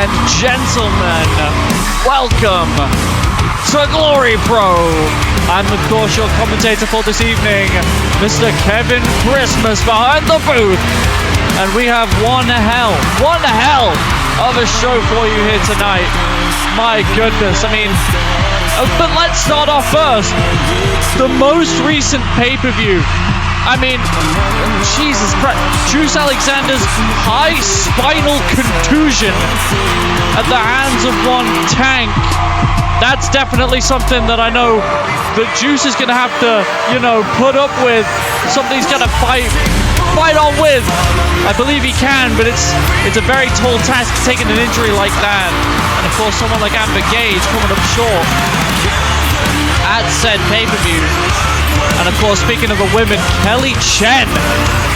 and gentlemen, welcome to Glory Pro. I'm of course your commentator for this evening, Mr. Kevin Christmas behind the booth. And we have one hell of a show for you here tonight. My goodness, I mean, but let's start off first. The most recent pay-per-view. I mean, Jesus Christ, Juice Alexander's high spinal contusion at the hands of one Tank. That's definitely something that I know that Juice is going to have to, you know, put up with. Something he's going to fight on with. I believe he can, but it's a very tall task taking an injury like that. And of course, someone like Amber Gage coming up short at said pay-per-view. And of course, speaking of the women, Kelly Chen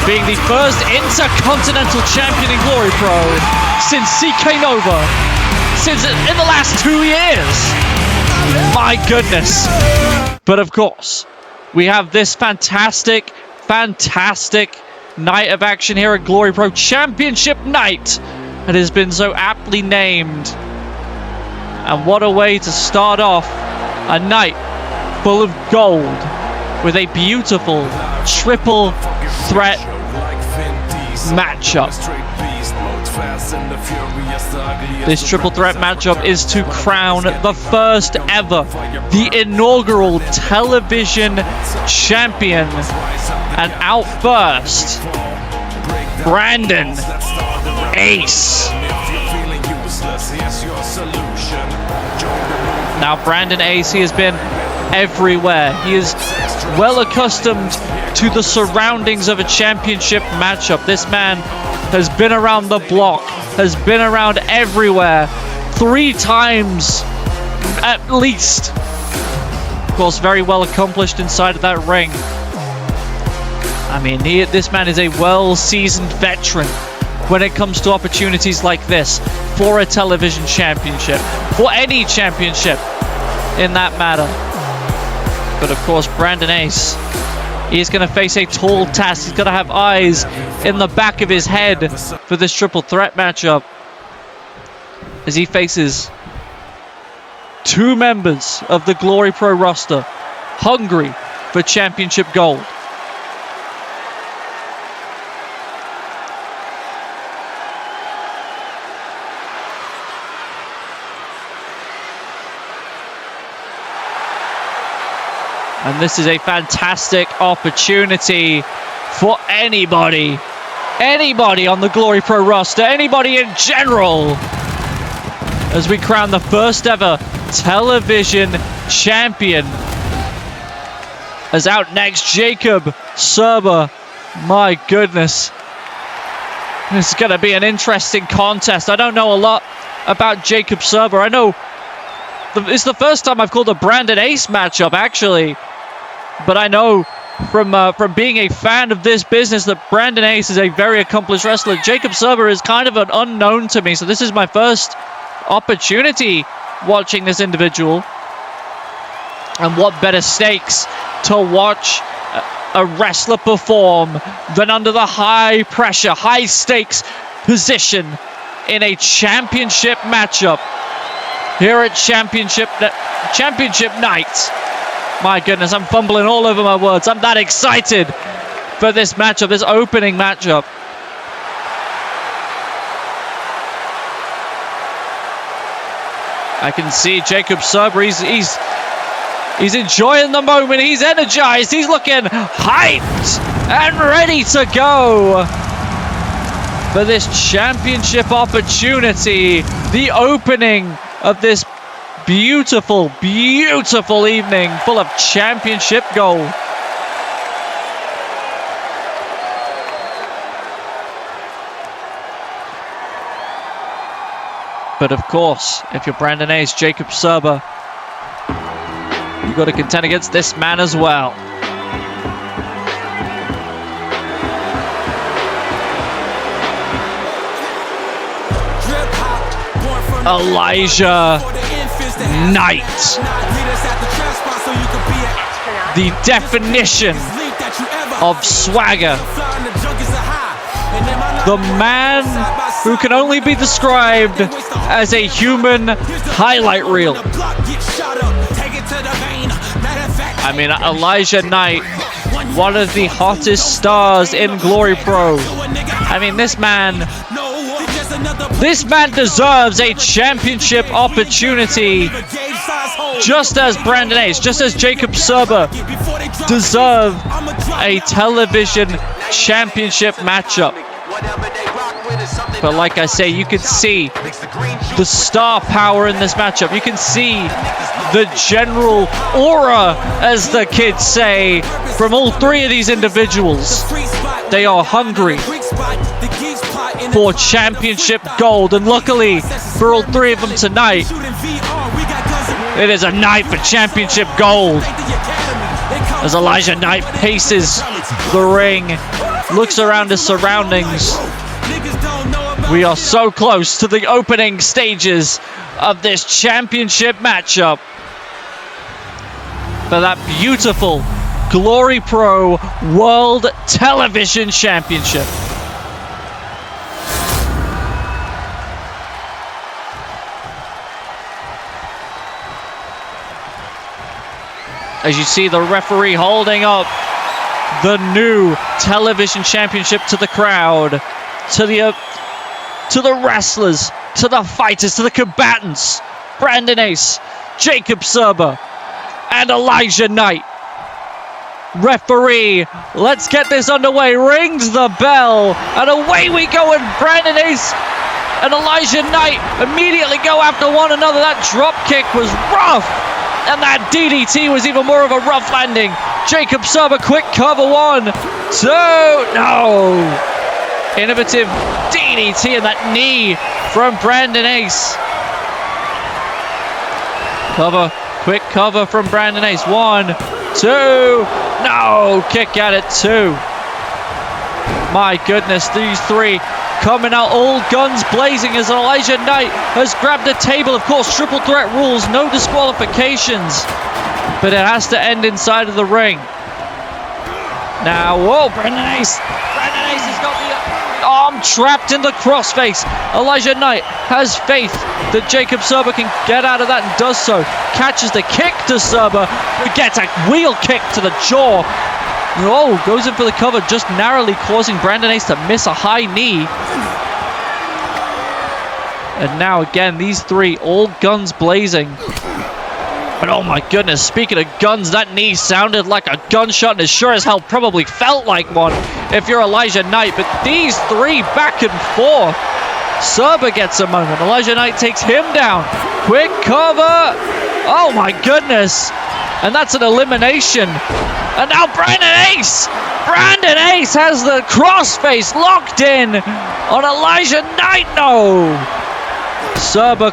being the first Intercontinental Champion in Glory Pro since CK Nova, since in the last 2 years. My goodness. But of course, we have this fantastic night of action here at Glory Pro, Championship Night. It has been so aptly named. And what a way to start off a night full of gold with a beautiful triple threat matchup. This triple threat matchup is to crown the first ever, the inaugural television champion. And out first, Brandon Ace. Now Brandon Ace, he has been everywhere. He is well accustomed to the surroundings of a championship matchup. This man has been around the block, has been around everywhere 3 times at least. Of course, very well accomplished inside of that ring. I mean, this man is a well-seasoned veteran when it comes to opportunities like this for a television championship, for any championship in that matter. But of course, Brandon Ace, he's going to face a tall task. He's going to have eyes in the back of his head for this triple threat matchup as he faces 2 members of the Glory Pro roster hungry for championship gold. And this is a fantastic opportunity for anybody on the Glory Pro roster, anybody in general, as we crown the first ever television champion. As out next, Jacob Serber. My goodness. This is going to be an interesting contest. I don't know a lot about Jacob Serber. I know it's the first time I've called a Brandon Ace matchup, actually. But I know from being a fan of this business that Brandon Ace is a very accomplished wrestler. Jacob Serber is kind of an unknown to me, so this is my first opportunity watching this individual. And what better stakes to watch a wrestler perform than under the high pressure, high stakes position in a championship matchup here at Championship Night. My goodness, I'm fumbling all over my words. I'm that excited for this matchup, this opening matchup. I can see Jacob Serber. He's enjoying the moment. He's energized. He's looking hyped and ready to go for this championship opportunity. The opening of this beautiful evening full of championship gold. But of course, if you're Brandon Ace, Jacob Serber, you've got to contend against this man as well. Elijah Knight, the definition of swagger. The man who can only be described as a human highlight reel. I mean, Elijah Knight, one of the hottest stars in Glory Pro. I mean, this man deserves a championship opportunity, just as Brandon Ace, just as Jacob Surber deserve a television championship matchup. But like I say, you can see the star power in this matchup. You can see the general aura, as the kids say, from all three of these individuals. They are hungry for championship gold, and luckily for all three of them tonight, it is a night for championship gold. As Elijah Knight paces the ring, looks around his surroundings. We are so close to the opening stages of this championship matchup for that beautiful Glory Pro World Television Championship. As you see the referee holding up the new television championship to the crowd, to the wrestlers, to the fighters, to the combatants. Brandon Ace, Jacob Surber, and Elijah Knight. Referee, let's get this underway, rings the bell, and away we go, and Brandon Ace and Elijah Knight immediately go after one another. That drop kick was rough, and that DDT was even more of a rough landing. Jacob Surber, quick cover, 1, 2, no! Innovative DDT and that knee from Brandon Ace. Cover, quick cover from Brandon Ace, 1, 2, no! Kick at it, 2. My goodness, these three coming out all guns blazing as Elijah Knight has grabbed a table. Of course, triple threat rules, no disqualifications, but it has to end inside of the ring. Now, whoa, Brandon Ace has got the arm trapped in the crossface. Elijah Knight has faith that Jacob Surber can get out of that and does so. Catches the kick to Surber, who gets a wheel kick to the jaw. Oh, goes in for the cover, just narrowly causing Brandon Ace to miss a high knee. And now again, these three, all guns blazing. But oh my goodness, speaking of guns, that knee sounded like a gunshot, and it sure as hell probably felt like one if you're Elijah Knight. But these three back and forth. Surber gets a moment. Elijah Knight takes him down. Quick cover. Oh my goodness. And that's an elimination. And now Brandon Ace. Brandon Ace has the crossface locked in on Elijah Knight. No. Surber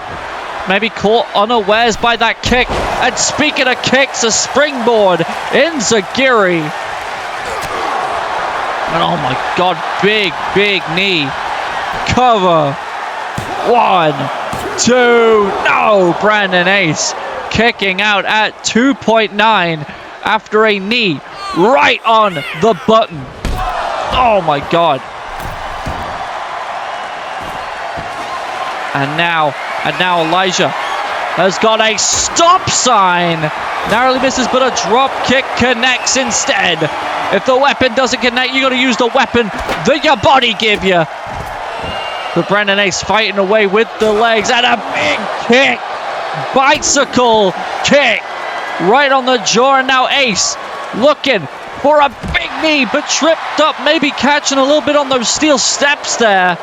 maybe caught unawares by that kick. And speaking of kicks, a springboard enziguri. And oh my god, big knee. Cover. 1, 2, no! Brandon Ace kicking out at 2.9 after a knee right on the button. Oh my god. And now Elijah has got a stop sign. Narrowly misses, but a drop kick connects instead. If the weapon doesn't connect, you got to use the weapon that your body give you. But Brandon Ace fighting away with the legs, and a big kick. Bicycle kick right on the jaw, and now Ace looking for a big knee, but tripped up, maybe catching a little bit on those steel steps there.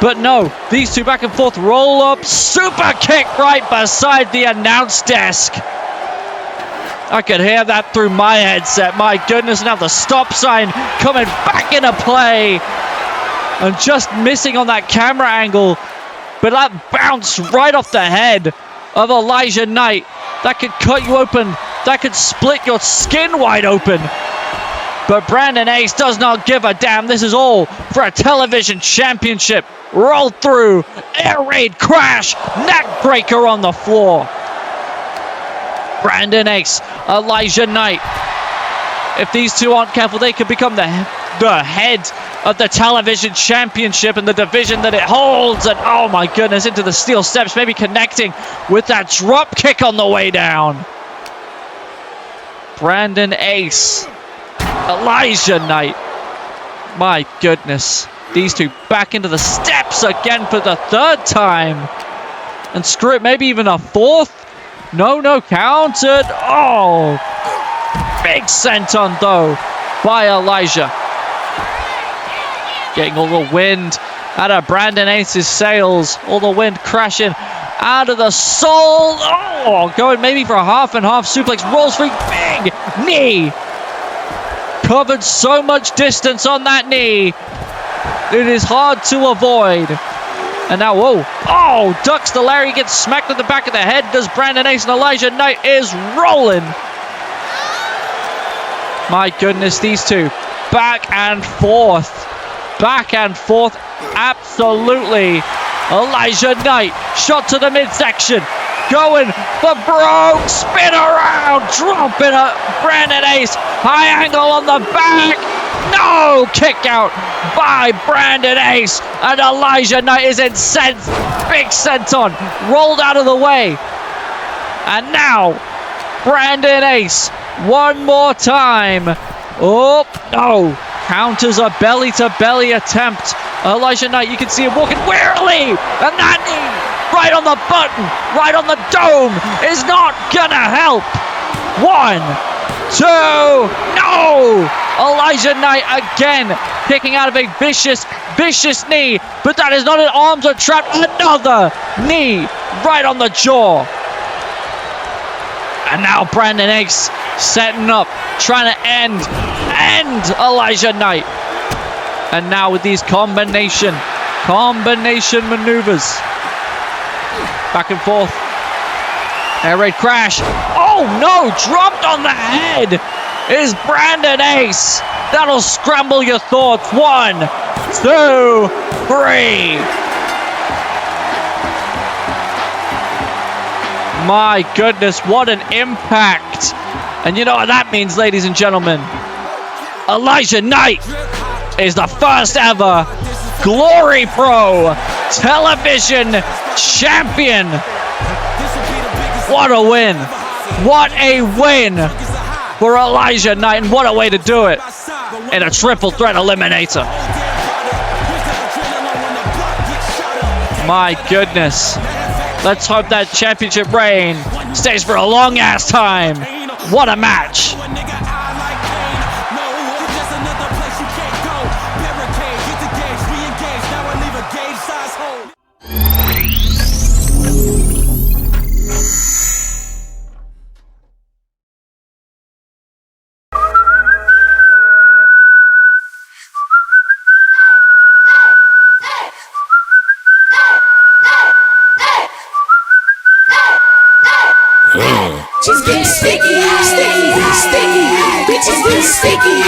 But no, these two back and forth, roll up, super kick right beside the announce desk. I could hear that through my headset. My goodness, now the stop sign coming back into play. And just missing on that camera angle. But that bounced right off the head of Elijah Knight. That could cut you open. That could split your skin wide open. But Brandon Ace does not give a damn. This is all for a television championship. Roll through, air raid, crash, neck breaker on the floor. Brandon Ace, Elijah Knight. If these two aren't careful, they could become the head of the television championship and the division that it holds. And oh my goodness, into the steel steps, maybe connecting with that drop kick on the way down. Brandon Ace, Elijah Knight. My goodness. These two back into the steps again for the third time. And screw it, maybe even a fourth. No, countered. Oh, big senton though by Elijah. Getting all the wind out of Brandon Ace's sails. All the wind crashing out of the soul. Oh, going maybe for a half and half suplex. Rolls free, big knee. Covered so much distance on that knee. It is hard to avoid. And now, whoa. Oh, ducks the Larry, gets smacked in the back of the head. Does Brandon Ace, and Elijah Knight is rolling. My goodness, these two. Back and forth. Back and forth. Absolutely. Elijah Knight, shot to the midsection. Going for broke. Spin around. Dropping Brandon Ace. High angle on the back. No! Kick out by Brandon Ace. And Elijah Knight is incensed. Big senton. Rolled out of the way. And now, Brandon Ace. One more time. Oh, no. Counters a belly-to-belly attempt. Elijah Knight, you can see him walking wearily. And that knee, right on the button, right on the dome, is not gonna help. 1, 2, no! Elijah Knight again kicking out of a vicious knee. But that is not an arms are trapped. Another knee right on the jaw. And now Brandon Ace setting up, trying to end Elijah Knight. And now with these combination maneuvers. Back and forth. Air raid crash. Oh no, dropped on the head is Brandon Ace. That'll scramble your thoughts. 1, 2, 3. My goodness, what an impact. And you know what that means, ladies and gentlemen. Elijah Knight is the first ever Glory Pro television champion. What a win. What a win for Elijah Knight, and what a way to do it in a triple threat eliminator. My goodness. Let's hope that championship reign stays for a long ass time. What a match. She's getting sticky, sticky. Bitches getting sticky,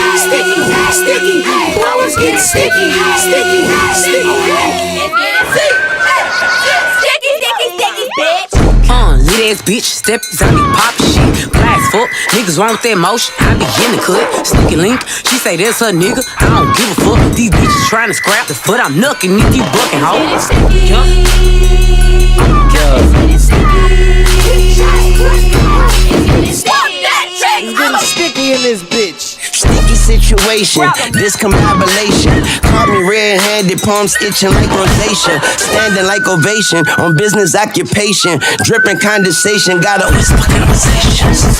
sticky. Flowers getting sticky, sticky. Sticky, bitch. Lit ass bitch, step on me, pop shit. Blast fuck, niggas wrong with that motion. I be in the cut, sneaky link. She say that's her nigga, I don't give a fuck. These bitches trying to scrap the foot, I'm knucking if you bucking, ho. It's getting sticky in this bitch. Sticky situation, discombobulation. Caught me red-handed, palms itching like rosacea. Standing like ovation on business occupation. Dripping condensation, got a whisper conversations.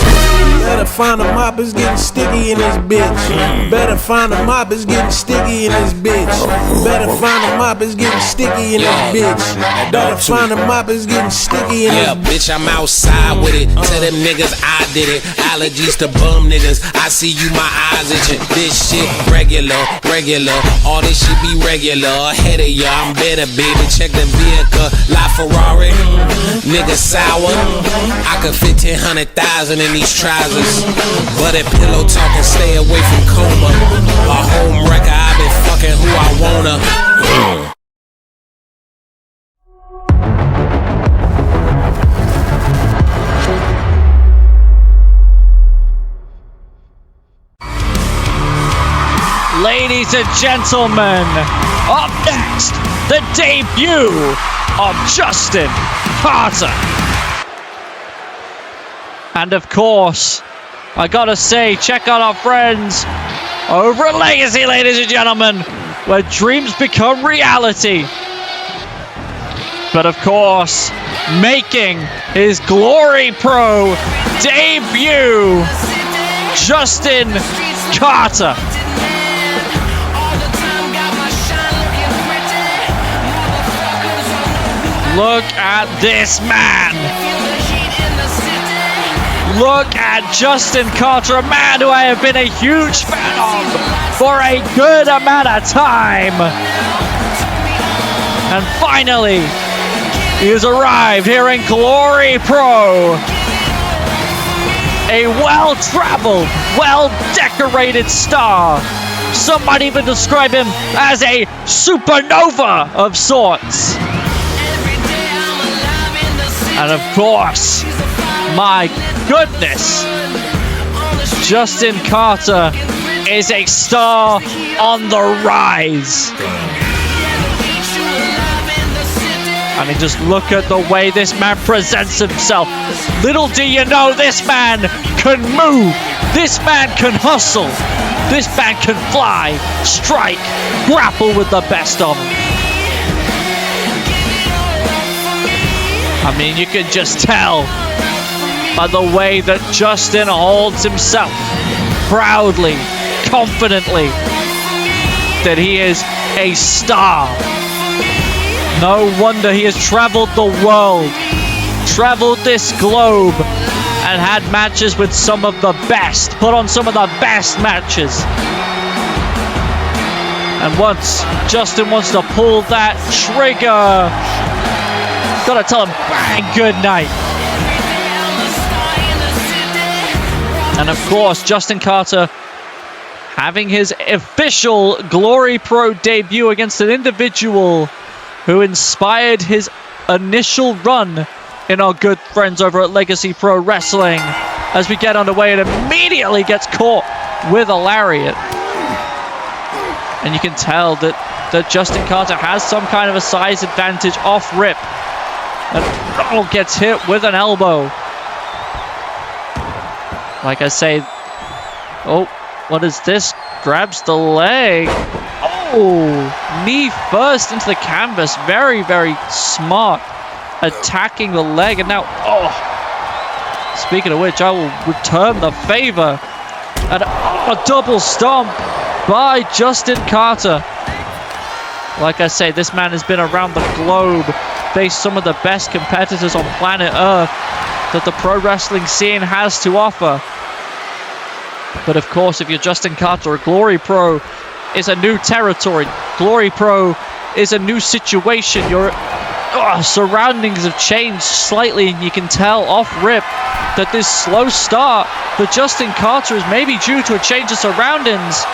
Better find a mop, it's getting sticky in this bitch. Better find a mop, it's getting sticky in this bitch. Better find a mop, it's getting sticky in this bitch. Better find a mop, it's getting sticky in this bitch. Bitch, I'm outside with it. Tell them niggas I did it. Allergies to bum niggas. I see you, my eyes itching. This shit regular. All this shit be regular. Ahead of ya, I'm better, baby. Check the vehicle. La Ferrari. Nigga sour. I could fit 10,000 in these trousers. But that pillow talking, stay away from coma. A home wrecker, I been fucking who I wanna. Ladies and gentlemen, up next, the debut of Justin Carter. And of course, I gotta say, check out our friends over at Legacy, ladies and gentlemen, where dreams become reality. But of course, making his Glory Pro debut, Justin Carter. Look at this man. Look at Justin Carter, a man who I have been a huge fan of for a good amount of time. And finally, he has arrived here in Glory Pro. A well-traveled, well-decorated star. Some might even describe him as a supernova of sorts. And of course, my goodness, Justin Carter is a star on the rise. I mean, just look at the way this man presents himself. Little do you know, this man can move. This man can hustle. This man can fly, strike, grapple with the best of them. I mean, you can just tell by the way that Justin holds himself proudly, confidently, that he is a star. No wonder he has traveled the world, traveled this globe, and had matches with some of the best, put on some of the best matches. And once Justin wants to pull that trigger, gotta tell him, bang, good night. And of course, Justin Carter having his official Glory Pro debut against an individual who inspired his initial run in our good friends over at Legacy Pro Wrestling. As we get underway, it immediately gets caught with a lariat. And you can tell that Justin Carter has some kind of a size advantage off rip. And gets hit with an elbow. Like I say, oh, what is this? Grabs the leg. Oh, knee first into the canvas. Very, very smart. Attacking the leg. And now, oh, speaking of which, I will return the favor. And a double stomp by Justin Carter. Like I say, this man has been around the globe, faced some of the best competitors on planet Earth that the pro wrestling scene has to offer. But of course, if you're Justin Carter, Glory Pro is a new territory. Glory Pro is a new situation. Your surroundings have changed slightly, and you can tell off rip that this slow start for Justin Carter is maybe due to a change of surroundings.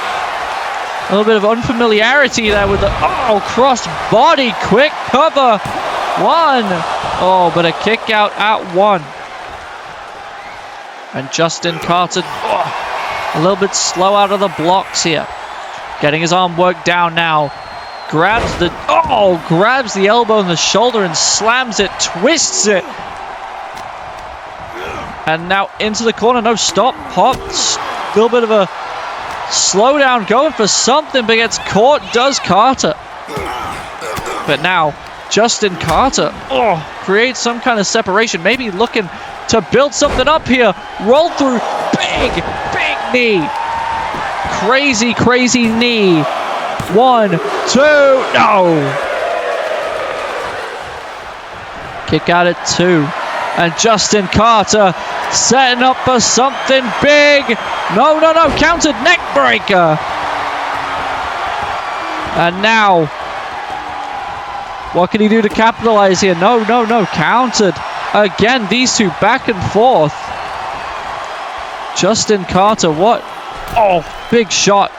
A little bit of unfamiliarity there with the cross body, quick cover. One. Oh, but a kick out at one. And Justin Carter, a little bit slow out of the blocks here. Getting his arm worked down now. Grabs the elbow and the shoulder and slams it, twists it. And now into the corner. No, stop, pop. A little bit of a slowdown, going for something, but gets caught, does Carter. But now, Justin Carter creates some kind of separation, maybe looking to build something up here. Roll through, big knee. Crazy knee. 1, 2, no. Kick out at 2. And Justin Carter setting up for something big. No, countered neck breaker. And now, what can he do to capitalize here? No, countered. Again, these two back and forth. Justin Carter, what? Oh, big shot.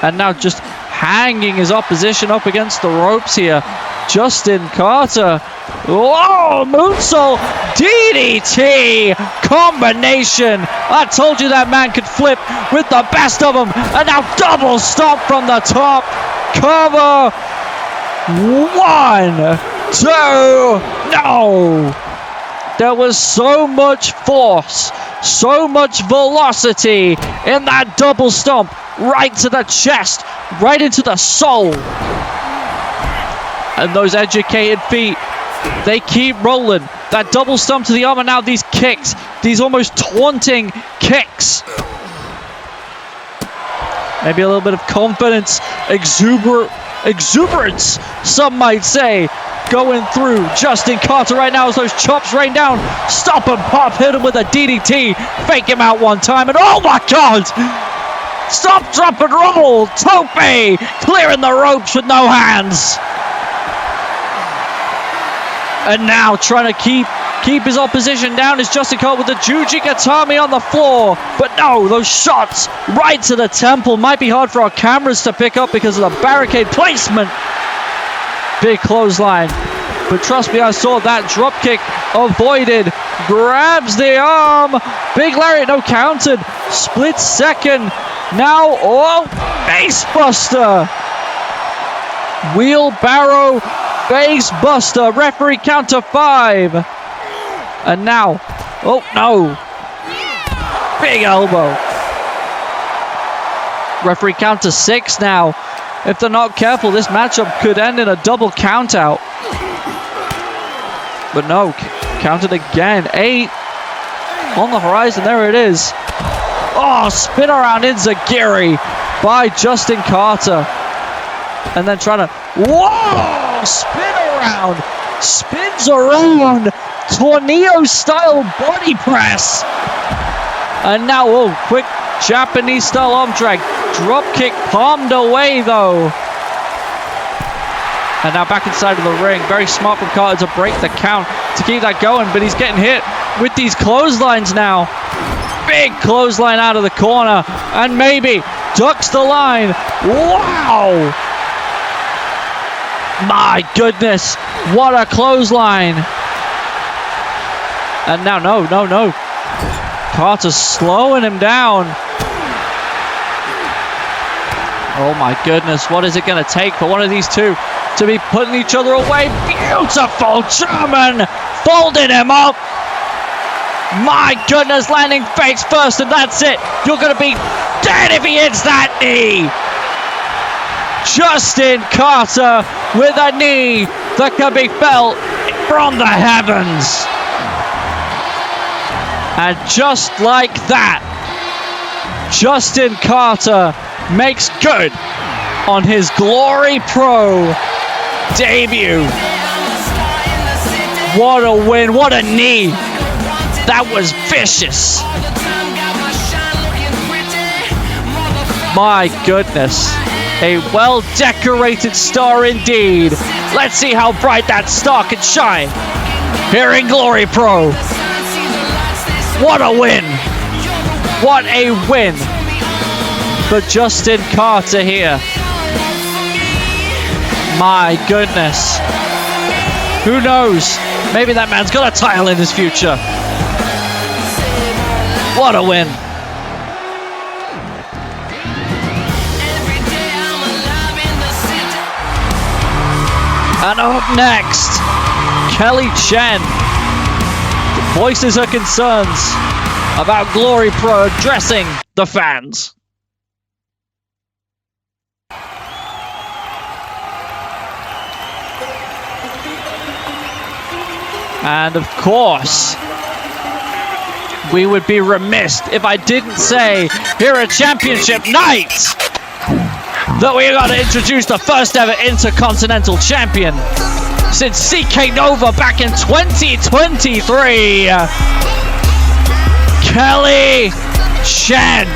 And now just hanging his opposition up against the ropes here. Justin Carter. Whoa, moonsault, DDT combination. I told you that man could flip with the best of them. And now double stomp from the top. Cover. 1, 2, no. There was so much force, so much velocity in that double stomp. Right to the chest, right into the soul. And those educated feet, they keep rolling. That double stomp to the arm, and now these kicks, these almost taunting kicks. Maybe a little bit of confidence, exuberance, some might say, going through Justin Carter right now as those chops rain down. Stop and pop, hit him with a DDT, fake him out one time, and oh my God! Stop, drop, and roll! Tope clearing the ropes with no hands. And now trying to keep his opposition down is Justin Carter with the Juji Gatami on the floor. But no, those shots right to the temple might be hard for our cameras to pick up because of the barricade placement. Big clothesline. But trust me, I saw that drop kick avoided. Grabs the arm. Big lariat, no counted. Split second. Now, oh, face buster. Wheelbarrow face buster. Referee counter 5. And now, oh no. Big elbow. Referee counter 6 now. If they're not careful, this matchup could end in a double count out. But no, counted again. 8 on the horizon. There it is. Oh, spin around Inzagiri by Justin Carter. And then trying to, whoa, spin around. Spins around. Tornillo style body press. And now, oh, quick Japanese style arm drag. Drop kick palmed away though. And now back inside of the ring. Very smart from Carter to break the count, to keep that going. But he's getting hit with these clotheslines now. Big clothesline out of the corner. And maybe ducks the line. Wow. My goodness. What a clothesline. And now, no. Carter's slowing him down. Oh my goodness, what is it going to take for one of these two to be putting each other away? Beautiful German, folding him up. My goodness, landing face first, and that's it. You're going to be dead if he hits that knee. Justin Carter with a knee that can be felt from the heavens. And just like that, Justin Carter makes good on his Glory Pro debut. What a win, what a knee. That was vicious. My goodness. A well-decorated star indeed. Let's see how bright that star can shine here in Glory Pro. What a win. What a win for Justin Carter here. My goodness. Who knows? Maybe that man's got a title in his future. What a win. And up next, Kelly Chen voices her concerns about Glory Pro addressing the fans. And of course, we would be remiss if I didn't say here at Championship Night that we got to introduce the first ever Intercontinental Champion since CK Nova back in 2023. Kelly Chen.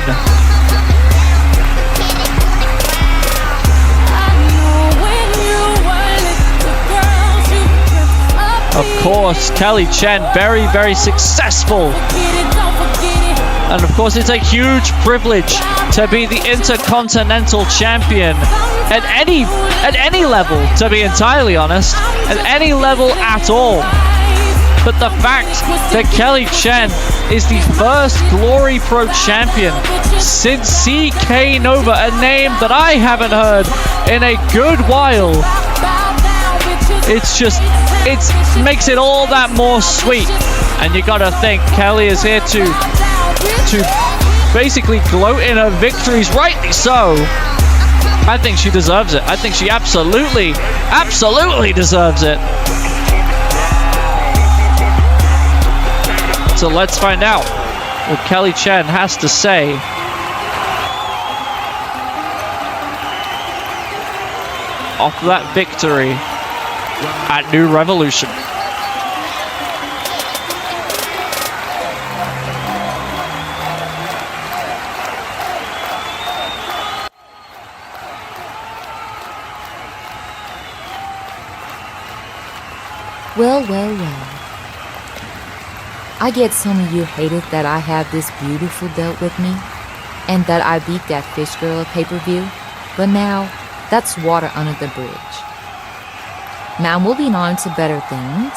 Of course, Kelly Chen, very, very successful And of course, it's a huge privilege to be the Intercontinental Champion at any level, to be entirely honest, at any level at all. But the fact that Kelly Chen is the first Glory Pro champion since CK Nova, a name that I haven't heard in a good while, it makes it all that more sweet. And you gotta think Kelly is here to basically gloat in her victories, rightly so. I think she deserves it. I think she absolutely deserves it. So let's find out what Kelly Chen has to say. Off that victory at New Revolution. Well, well, well. I get some of you hated that I have this beautiful belt with me, and that I beat that fish girl at pay-per-view, but now, that's water under the bridge. Now I'm moving on to better things.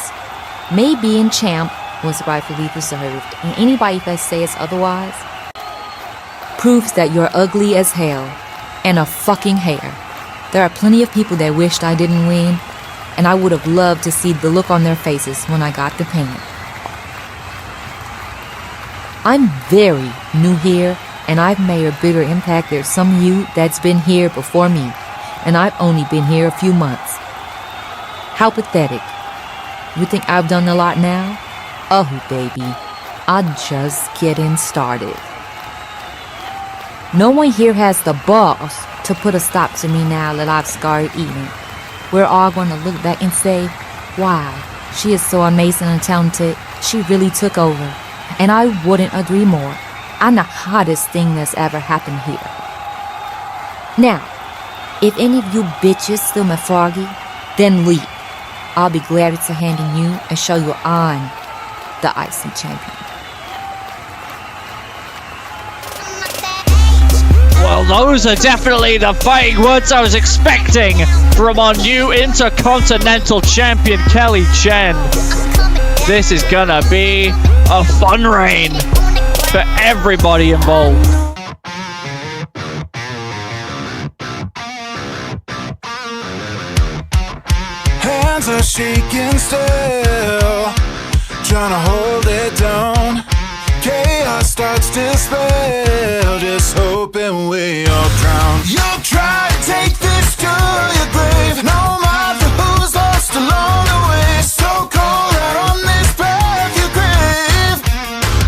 Me being champ was rightfully deserved, and anybody that says otherwise proves that you're ugly as hell, and a fucking hair. There are plenty of people that wished I didn't win, and I would have loved to see the look on their faces when I got the pin. I'm very new here, and I've made a bigger impact than some of you that's been here before me, and I've only been here a few months. How pathetic. You think I've done a lot now? Oh, baby, I'm just getting started. No one here has the balls to put a stop to me now that I've started eating. We're all going to look back and say, wow, she is so amazing and talented, she really took over. And I wouldn't agree more. I'm the hottest thing that's ever happened here. Now, if any of you bitches still my froggy, then leave. I'll be glad to hand in you and show you I'm the IC champion. Well, those are definitely the fighting words I was expecting from our new Intercontinental Champion, Kelly Chen. This is gonna be a fun reign for everybody involved. Hands are shaking still, trying to hold it down. Chaos starts to spell, just hoping we all drown. You'll try to take this to your grave, no matter who's lost along the way. So cold out on this path you crave,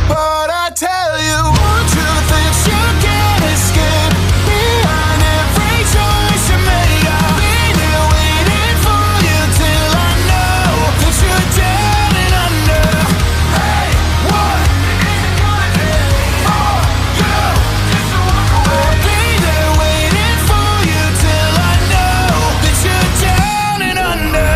but I tell you, one truth is you can't escape. Behind every choice you make, I'll be there waiting for you till I know that you're down and under. Hey, what is it gonna take for you just to walk away? I'll be there waiting for you till I know that you're down and under.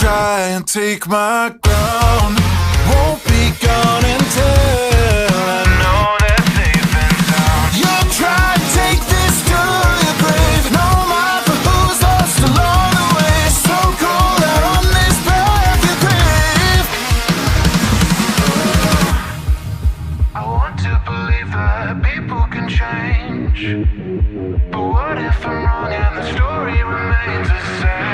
Try and take my ground, won't be gone until I know that safe and sound. You'll try and take this to your grave, no matter who's lost along the way. So cold out on this path you crave. I want to believe that people can change, but what if I'm wrong and the story remains the same?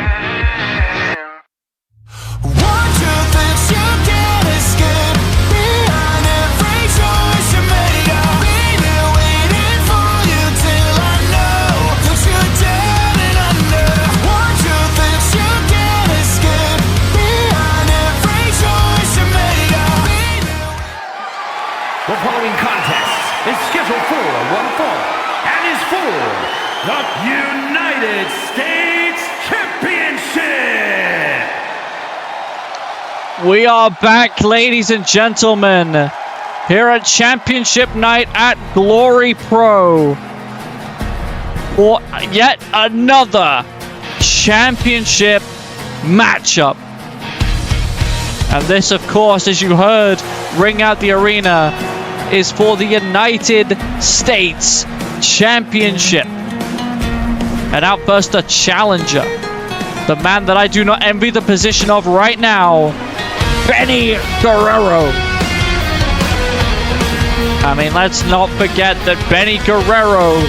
One truth is you can't escape. Behind every choice you make, I'll be there waiting for you till I know that you're down and under. One truth is you can't escape. Behind every choice you make, I'll be there. The following contest is scheduled for one fall and is for the United States Championship. We are back, ladies and gentlemen. here at Championship Night at Glory Pro for yet another championship matchup. And this, of course, as you heard ring out the arena, is for the United States Championship. And out first, the challenger, the man that I do not envy the position of right now, Benny Guerrero. I mean, let's not forget that Benny Guerrero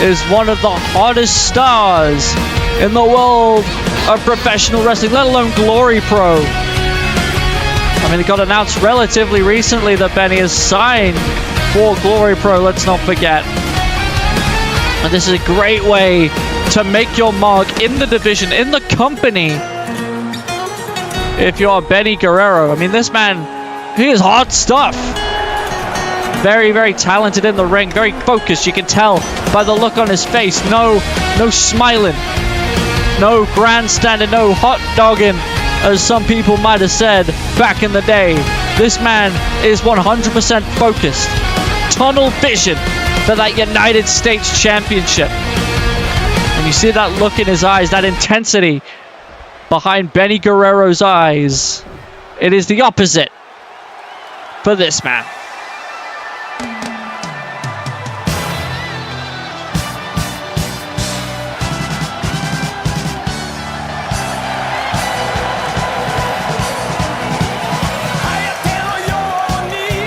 is one of the hottest stars in the world of professional wrestling, let alone Glory Pro. I mean, it got announced relatively recently that Benny has signed for Glory Pro, let's not forget. And this is a great way to make your mark in the division, in the company, if you're Benny Guerrero. I mean, this man, he is hot stuff. Very, very talented in the ring, very focused. You can tell by the look on his face. No smiling, no grandstanding, no hot dogging, as some people might have said back in the day. This man is 100% focused. Tunnel vision for that United States Championship. And you see that look in his eyes, that intensity behind Benny Guerrero's eyes. It is the opposite for this man.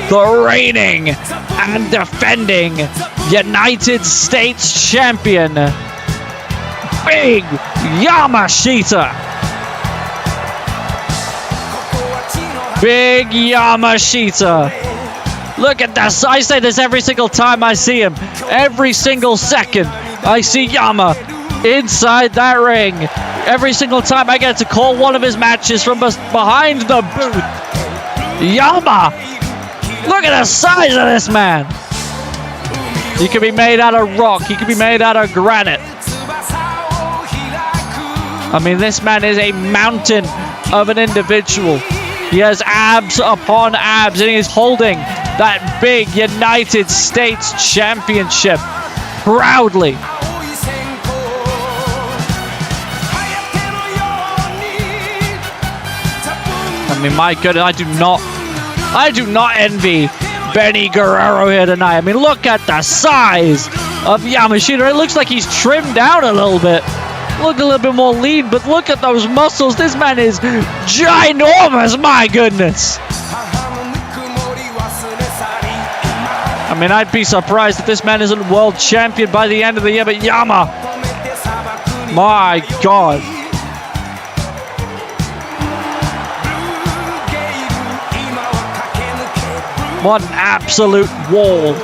The reigning and defending United States Champion, Big Yamashita. Big Yamashita. Look at this. I say this every single time I see him. Every single second I see Yama inside that ring. Every single time I get to call one of his matches from behind the booth. Yama. Look at the size of this man. He could be made out of rock. He could be made out of granite. I mean, this man is a mountain of an individual. He has abs upon abs, and he is holding that big United States Championship proudly. I mean, my goodness, I do not envy Benny Guerrero here tonight. I mean, look at the size of Yamashita. It looks like he's trimmed down a little bit. Look a little bit more lean, but look at those muscles. This man is ginormous, my goodness. I mean, I'd be surprised if this man isn't world champion by the end of the year, but Yama, my God. What an absolute wall.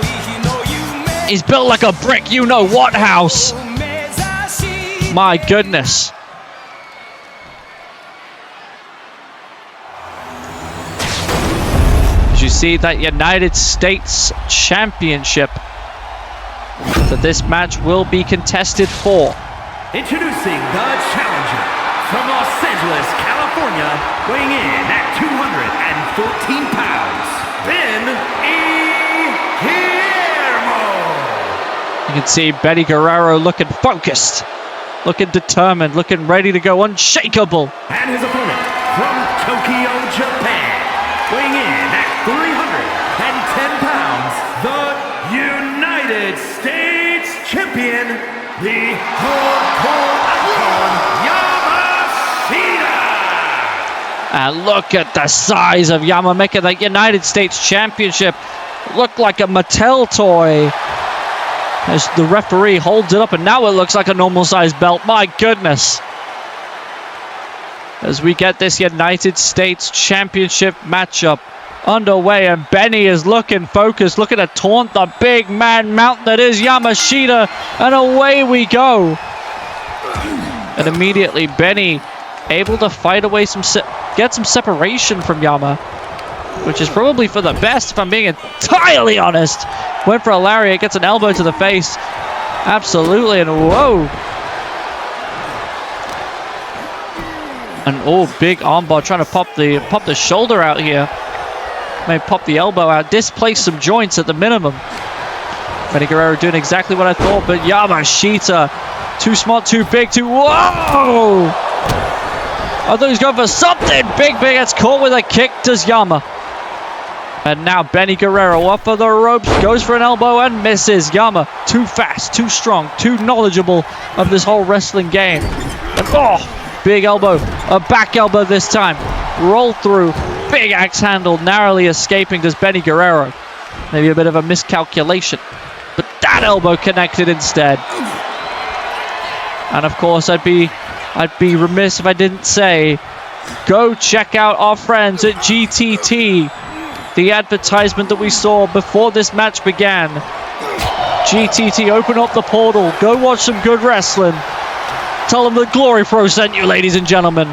He's built like a brick, you know what house. My goodness. As you see that United States Championship that this match will be contested for. Introducing the challenger from Los Angeles, California, weighing in at 214 pounds, Ben Guerrero. You can see Benny Guerrero looking focused, looking determined, looking ready to go, unshakable. And his opponent from Tokyo, Japan, weighing in at 310 pounds, the United States Champion, the Hardcore Icon, Yamashita. And look at the size of Yama, making that United States Championship look like a Mattel toy. As the referee holds it up, and now it looks like a normal size belt. My goodness. As we get this United States Championship matchup underway, and Benny is looking focused, looking to taunt the big man mountain that is Yamashita, and away we go. And immediately Benny able to fight away get some separation from Yama, which is probably for the best if I'm being entirely honest. Went for a lariat, gets an elbow to the face. Absolutely, and whoa. An big armbar trying to pop the shoulder out here. May pop the elbow out, displace some joints at the minimum. Benny Guerrero doing exactly what I thought, but Yamashita, too smart, too big, whoa! I thought he was going for something big, gets caught with a kick, does Yama. And now Benny Guerrero off of the ropes, goes for an elbow and misses. Yama, too fast, too strong, too knowledgeable of this whole wrestling game. And, oh, big elbow, a back elbow this time. Roll through, big axe handle, narrowly escaping does Benny Guerrero. Maybe a bit of a miscalculation, but that elbow connected instead. And of course, I'd be remiss if I didn't say, go check out our friends at GTT. The advertisement that we saw before this match began. GTT, open up the portal. Go watch some good wrestling. Tell them that Glory Pro sent you, ladies and gentlemen.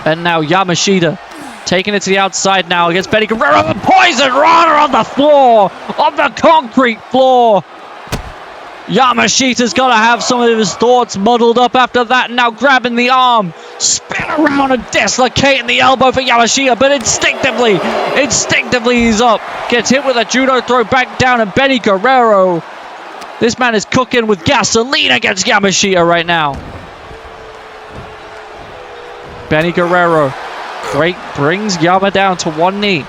And now Yamashita taking it to the outside now against Benny Guerrero. The poison runner on the floor. On the concrete floor. Yamashita's got to have some of his thoughts muddled up after that. Now grabbing the arm. Spin around and dislocating the elbow for Yamashita. But instinctively he's up. Gets hit with a judo throw back down. And Benny Guerrero. This man is cooking with gasoline against Yamashita right now. Benny Guerrero brings Yama down to one knee.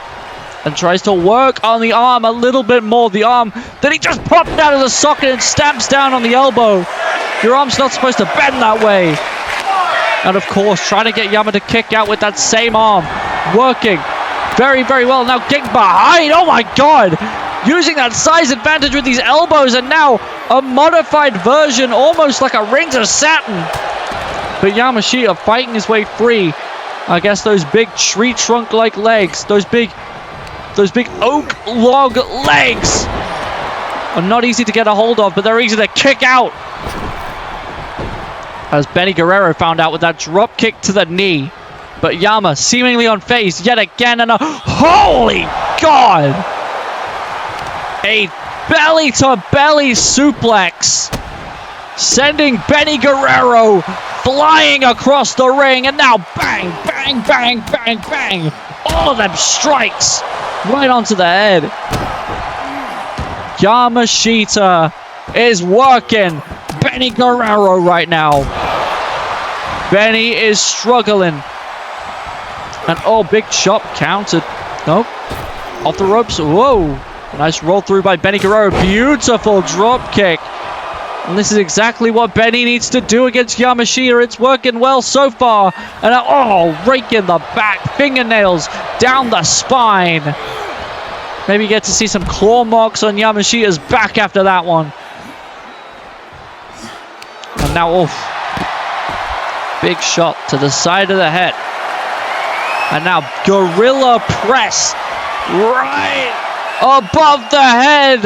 And tries to work on the arm a little bit more. The arm that he just popped out of the socket and stamps down on the elbow. Your arm's not supposed to bend that way. And of course, trying to get Yama to kick out with that same arm. Working very, very well. Now getting behind. Oh my God. Using that size advantage with these elbows. And now a modified version, almost like a Rings of Saturn. But Yamashita fighting his way free. I guess those big tree trunk-like legs. Those big oak log legs are not easy to get a hold of, but they're easy to kick out. As Benny Guerrero found out with that drop kick to the knee. But Yama seemingly unfazed yet again, and holy God! A belly-to-belly suplex. Sending Benny Guerrero flying across the ring, and now bang, bang, bang, bang, bang. All of them strikes right onto the head. Yamashita is working Benny Guerrero right now. Benny is struggling. And oh, big chop countered. Nope. Off the ropes. Whoa. Nice roll through by Benny Guerrero. Beautiful drop kick. And this is exactly what Benny needs to do against Yamashita. It's working well so far. And oh, rake in the back. Fingernails down the spine. Maybe get to see some claw marks on Yamashita's back after that one. And now, oh, big shot to the side of the head. And now gorilla press right above the head.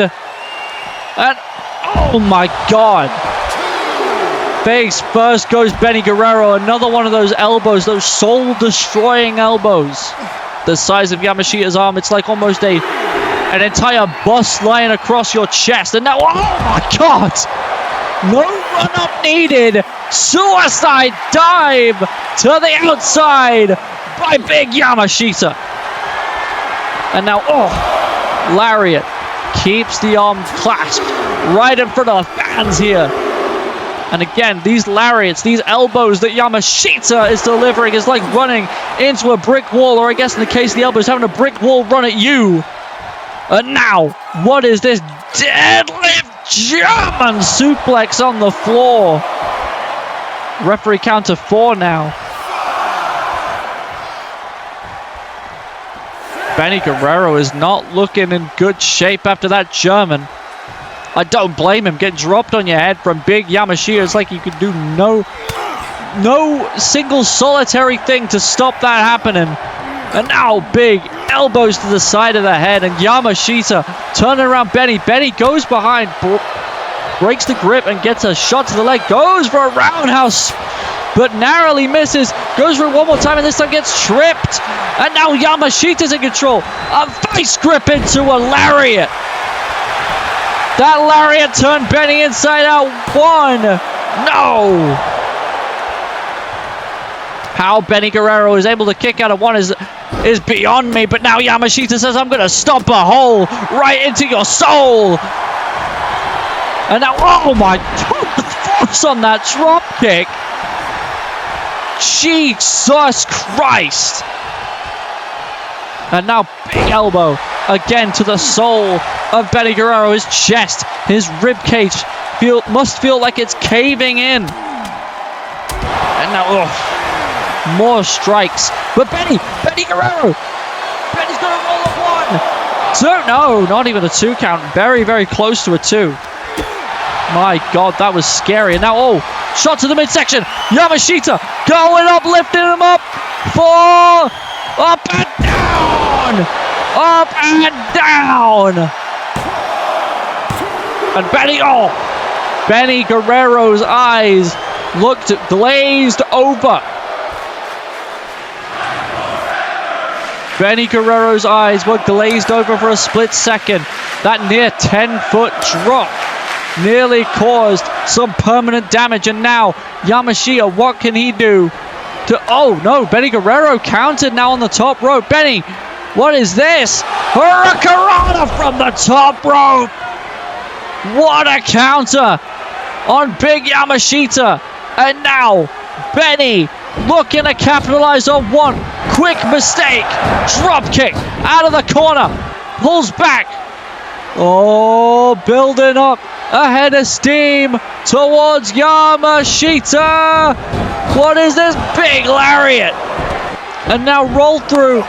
And oh my God. Face first goes Benny Guerrero. Another one of those elbows, those soul-destroying elbows. The size of Yamashita's arm, it's like almost an entire bus lying across your chest. And now, oh my God. No run-up needed. Suicide dive to the outside by big Yamashita. And now, oh, lariat keeps the arm clasped right in front of the fans here. And again, these lariats, these elbows that Yamashita is delivering is like running into a brick wall, or I guess in the case of the elbows, having a brick wall run at you. And now, what is this deadlift German suplex on the floor? Referee count to 4 now. Benny Guerrero is not looking in good shape after that German. I don't blame him. Getting dropped on your head from big Yamashita, it's like you could do no single solitary thing to stop that happening. And now big elbows to the side of the head, and Yamashita turning around Benny. Benny goes behind, breaks the grip and gets a shot to the leg. Goes for a roundhouse, but narrowly misses. Goes for it one more time, and this time gets tripped. And now Yamashita's in control. A vice grip into a lariat. That lariat turned Benny inside out. 1. No. How Benny Guerrero is able to kick out of one is beyond me. But now Yamashita says, I'm going to stomp a hole right into your soul. And now, oh my God, the force on that drop kick. Jesus Christ. And now big elbow again to the soul of Benny Guerrero. His chest, his rib cage must feel like it's caving in. And now, more strikes. But Benny Guerrero. Benny's going to roll a 1. 2. No, not even a 2 count. Very, very close to a 2. My God, that was scary. And now, shot to the midsection. Yamashita going up, lifting him up. 4. Up and down. Up and down. And Benny Guerrero's eyes looked glazed over. Benny Guerrero's eyes were glazed over for a split second. That near 10-foot drop nearly caused some permanent damage. And now, Yamashita, what can he do? Oh no, Benny Guerrero countered now on the top rope. Benny, what is this? Hurricanrana from the top rope. What a counter on Big Yamashita. And now, Benny looking to capitalize on one quick mistake. Drop kick out of the corner. Pulls back. Building up a head of steam towards Yamashita. What is this big lariat? And now roll through.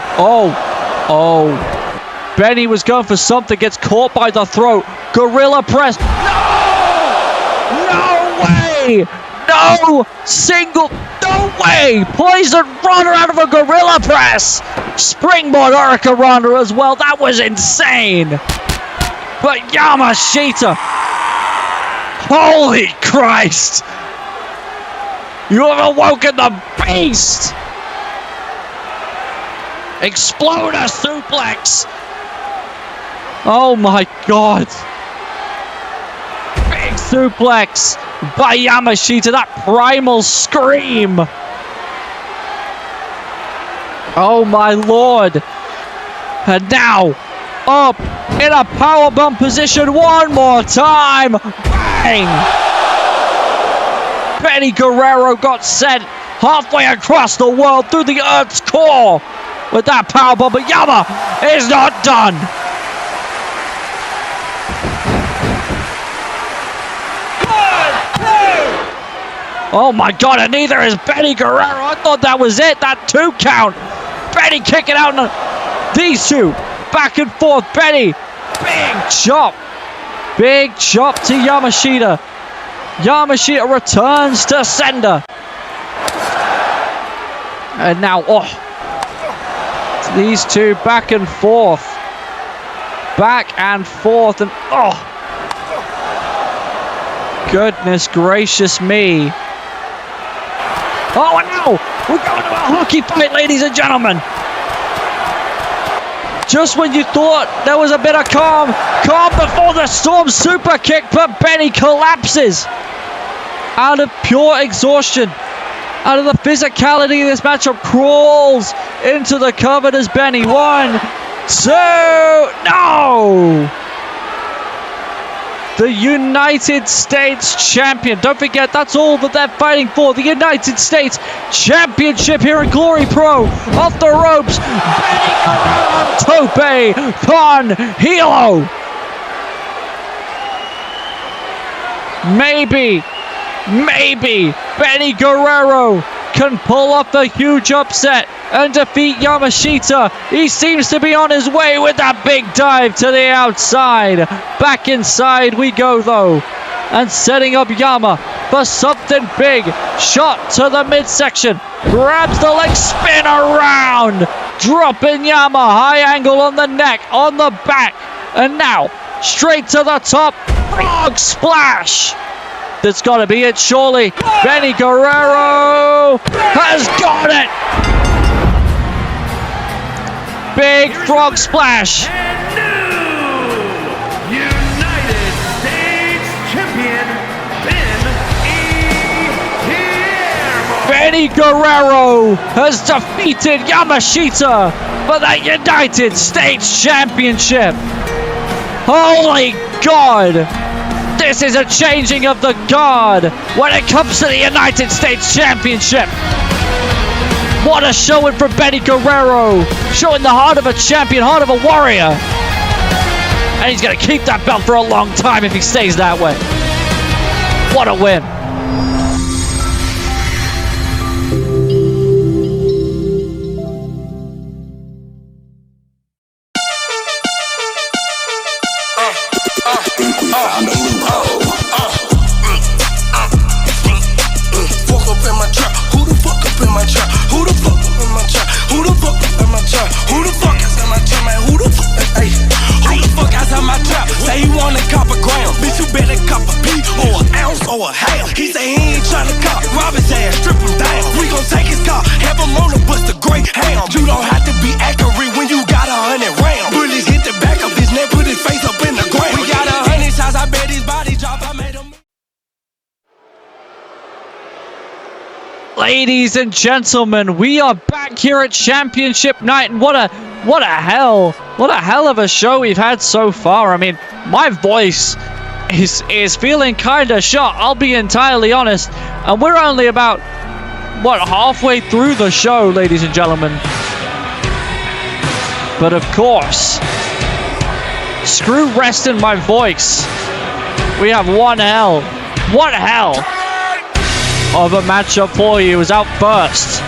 Benny was going for something. Gets caught by the throat. Gorilla press. No way. No way! Poison runner out of a gorilla press! Springboard Hurricanrana as well. That was insane! But Yamashita! Holy Christ! You have awoken the beast! Exploder suplex! Oh my God! Big suplex by Yamashita, that primal scream. Oh my Lord. And now, up in a powerbomb position one more time. Bang! Benny Guerrero got sent halfway across the world through the Earth's core with that powerbomb, but Yama is not done. Oh my God, and neither is Benny Guerrero. I thought that was it, that 2 count. Benny kicking out. These two, back and forth. Benny, big chop to Yamashita. Yamashita returns to sender. And now, these two back and forth. And goodness gracious me. And now we're going to a hockey fight, ladies and gentlemen. Just when you thought there was a bit of calm before the storm super kick, but Benny collapses out of pure exhaustion, out of the physicality of this matchup, crawls into the cover as Benny. 1, 2, no! The United States champion. Don't forget, that's all that they're fighting for. The United States Championship here in Glory Pro. Off the ropes. Benny Guerrero, Tope con Hilo. Maybe Benny Guerrero can pull off the huge upset and defeat Yamashita. He seems to be on his way with that big dive to the outside. Back inside we go though. And setting up Yama for something big. Shot to the midsection. Grabs the leg, spin around. Dropping Yama. High angle on the neck, on the back. And now, straight to the top. Frog splash. That's got to be it, surely. Benny Guerrero has got it. Big frog splash. And new United States champion, Ben Eddie Guerrero has defeated Yamashita for the United States Championship. Holy God! This is a changing of the guard when it comes to the United States Championship. What a showing from Eddie Guerrero, showing the heart of a champion, heart of a warrior. And he's going to keep that belt for a long time if he stays that way. What a win. Found a loophole. Fuck up in my trap. Who the fuck up in my trap? Who the fuck up in my trap? Who the fuck up in my trap? Who the fuck is in my trap, man? Who the fuck? Hey, who the fuck outside my trap? Say he wanna cop a gram. Bitch, you better cop a P or an ounce or a half. He say he ain't tryna cop. Rob his ass, strip him down. We gon' take his car, have him on the bus to great ham. You don't have to be accurate when you got 100 rounds. Bullets hit the back of his neck, put his face up in the ground. We got 100 shots, I bet his body drop. I made him. Ladies and gentlemen, we are back here at Championship Night, and what a hell of a show we've had so far. I mean, my voice is feeling kind of shot, I'll be entirely honest, and we're only about halfway through the show, ladies and gentlemen. But of course, screw rest in my voice. We have one hell of a matchup for you. Is out first,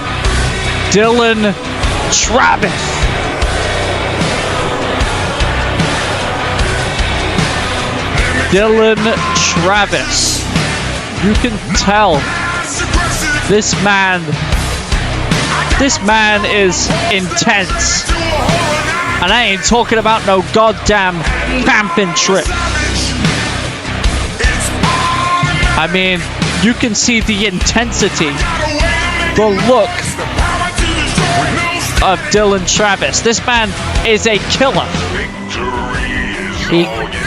Dylan Travis. Dylan Travis. You can tell this man is intense. And I ain't talking about no goddamn camping trip. I mean, you can see the intensity, the look of Dylan Travis. This man is a killer.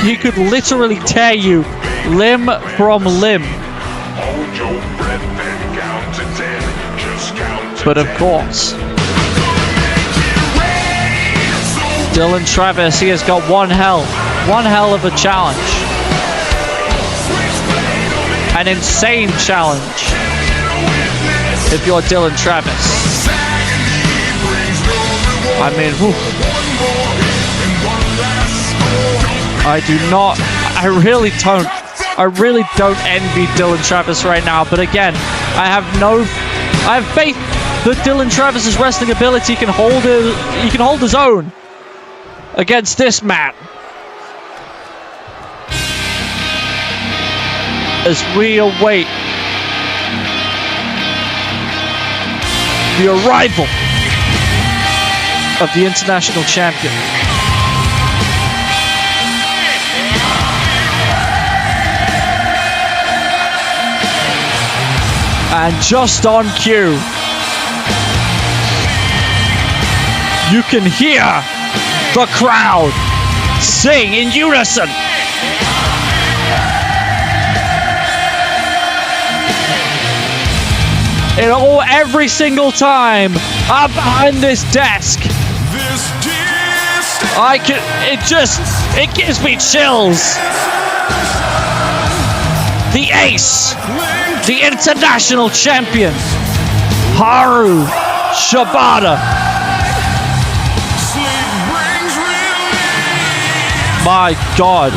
He could literally tear you limb from limb. But of course, Dylan Travis, he has got one hell of a challenge. An insane challenge if you're Dylan Travis. I mean, whew. I really don't envy Dylan Travis right now, but again, I have faith that Dylan Travis's wrestling ability can hold his own against this man. As we await the arrival of the international champion. And just on cue, you can hear the crowd sing in unison. Every single time I'm behind this desk, it gives me chills. The ace, the international champion, Haru Shibata. My God.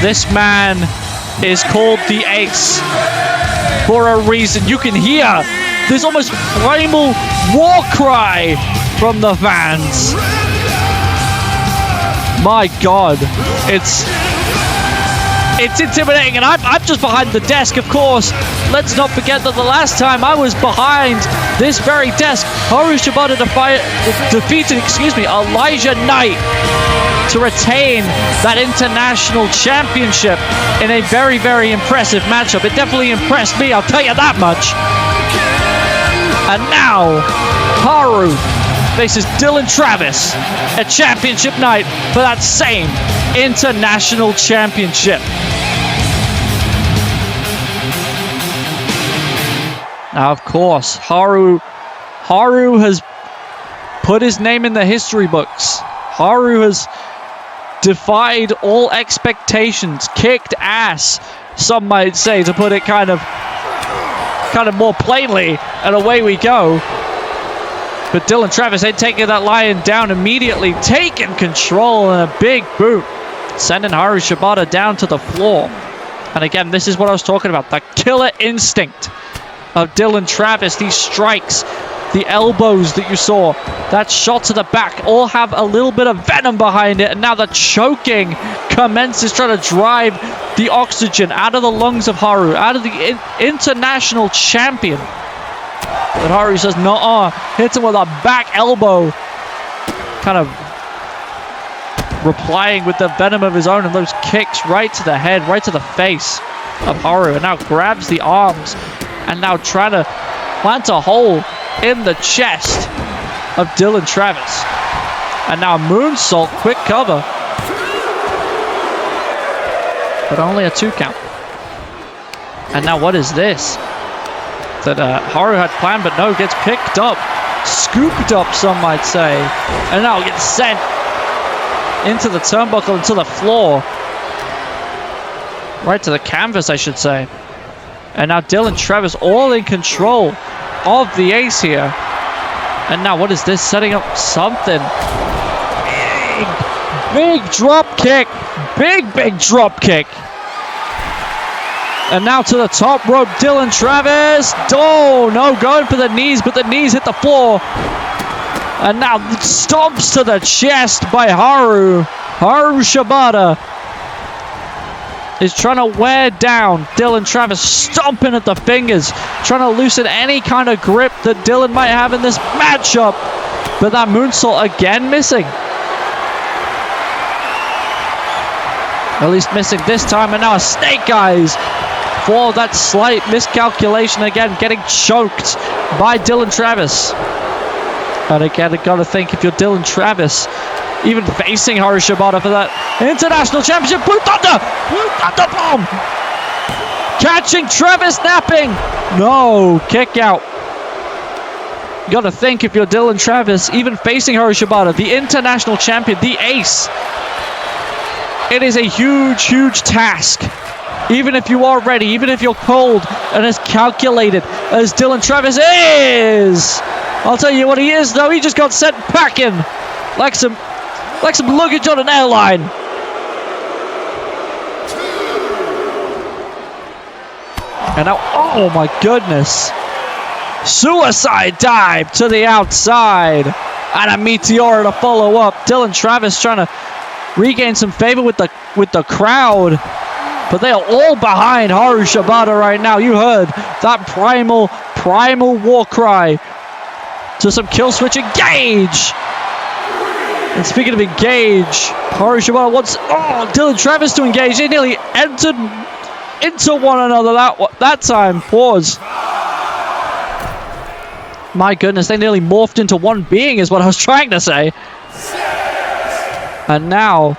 This man is called the Ace for a reason. You can hear this almost primal war cry from the fans. My God, it's intimidating, and I'm just behind the desk, of course. Let's not forget that the last time I was behind this very desk, Haru Shibata defeated Elijah Knight to retain that international championship in a very, very impressive matchup. It definitely impressed me, I'll tell you that much. And now, Haru faces Dylan Travis at Championship Night for that same international championship. Now, of course, Haru has put his name in the history books. Haru has defied all expectations, kicked ass, some might say, to put it kind of more plainly, and away we go. But Dylan Travis ain't taking that lion down immediately, taking control and a big boot, sending Haru Shibata down to the floor. And again, this is what I was talking about, the killer instinct of Dylan Travis. These strikes, the elbows that you saw, that shot to the back, all have a little bit of venom behind it. And now the choking commences, trying to drive the oxygen out of the lungs of Haru, out of the international champion. But Haru says, no, hits him with a back elbow, kind of replying with the venom of his own, and those kicks right to the head, right to the face of Haru, and now grabs the arms, and now trying to plant a hole in the chest of Dylan Travis. And now moonsault, quick cover, but only a 2 count. And now what is this? That Haru had planned, but no, gets picked up, scooped up, some might say, and now gets sent into the turnbuckle, into the floor, right to the canvas, I should say. And now Dylan Travis all in control of the ace here. And now what is this? Setting up something. Big drop kick. Big drop kick. And now to the top rope, Dylan Travis. Oh, no, going for the knees, but the knees hit the floor. And now stomps to the chest by Haru. Haru Shibata is trying to wear down Dylan Travis, stomping at the fingers, trying to loosen any kind of grip that Dylan might have in this matchup. But that moonsault again missing. At least missing this time, and now a snake eyes for that slight miscalculation again, getting choked by Dylan Travis. And again, I gotta think, if you're Dylan Travis, even facing Haru Shibata for that international championship, Blue Thunder bomb, catching Travis napping. No, kick out. You gotta think, if you're Dylan Travis, even facing Haru Shibata, the international champion, the ace, it is a huge task. Even if you are ready, even if you're cold and as calculated as Dylan Travis is, I'll tell you what he is, though. He just got sent packing like some luggage on an airline. And now, oh my goodness, suicide dive to the outside, and a meteor to follow up. Dylan Travis trying to regain some favor with the crowd, but they are all behind Haru Shibata right now. You heard that primal war cry to some kill switch. Engage! And speaking of engage, Haru Shibata wants Dylan Travis to engage. They nearly entered into one another that time. Pause. My goodness, they nearly morphed into one being is what I was trying to say. And now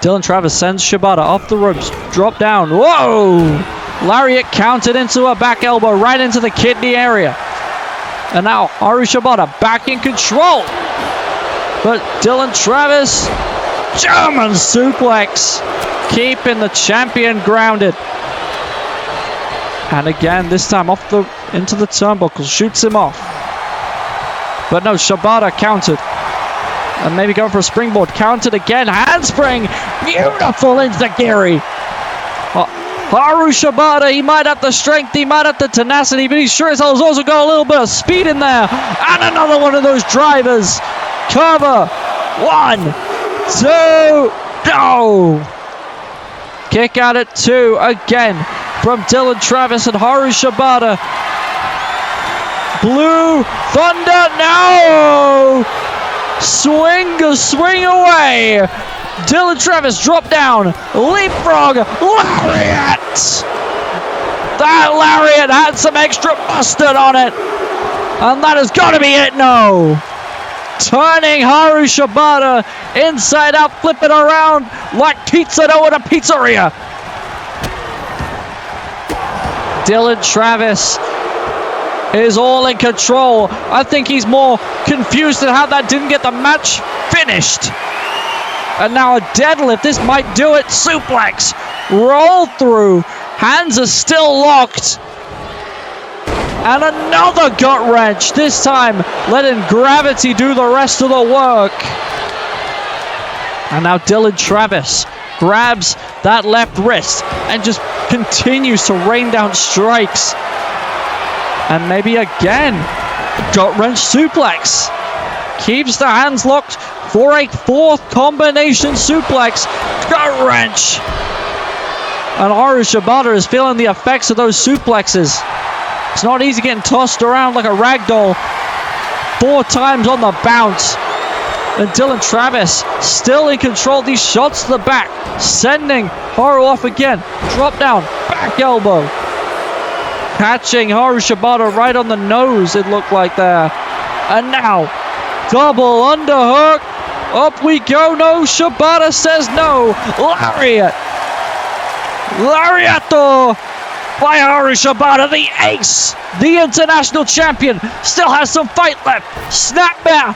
Dylan Travis sends Shibata off the ropes, drop down. Whoa! Lariat counted into a back elbow right into the kidney area. And now Haru Shibata back in control. But Dylan Travis, German suplex, keeping the champion grounded. And again, this time into the turnbuckle, shoots him off. But no, Shibata countered. And maybe going for a springboard. Countered again. Handspring. Beautiful enziguri. Haru Shibata, he might have the strength, he might have the tenacity, but he sure as hell has also got a little bit of speed in there. And another one of those drivers. Cover. 1, 2, no. Kick out at 2 again from Dylan Travis and Haru Shibata. Blue Thunder, no! Swing away. Dylan Travis drop down. Leapfrog. Lariat. That lariat had some extra mustard on it. And that has got to be it. No. Turning Haru Shibata inside out. Flipping around like pizza dough at a pizzeria. Dylan Travis is all in control. I think he's more confused at how that didn't get the match finished. And now a deadlift. This might do it. Suplex. Roll through. Hands are still locked. And another gut wrench. This time letting gravity do the rest of the work. And now Dylan Travis grabs that left wrist and just continues to rain down strikes. And maybe again, gut wrench suplex. Keeps the hands locked for a fourth combination suplex. Gut wrench. And Haru Shibata is feeling the effects of those suplexes. It's not easy getting tossed around like a rag doll 4 times on the bounce. And Dylan Travis still in control of these shots to the back, sending Haru off again. Drop down, back elbow. Catching Haru Shibata right on the nose, it looked like there. And now, double underhook. Up we go. No, Shibata says no. Lariat. Lariato by Haru Shibata, the ace, the international champion, still has some fight left. Snapback,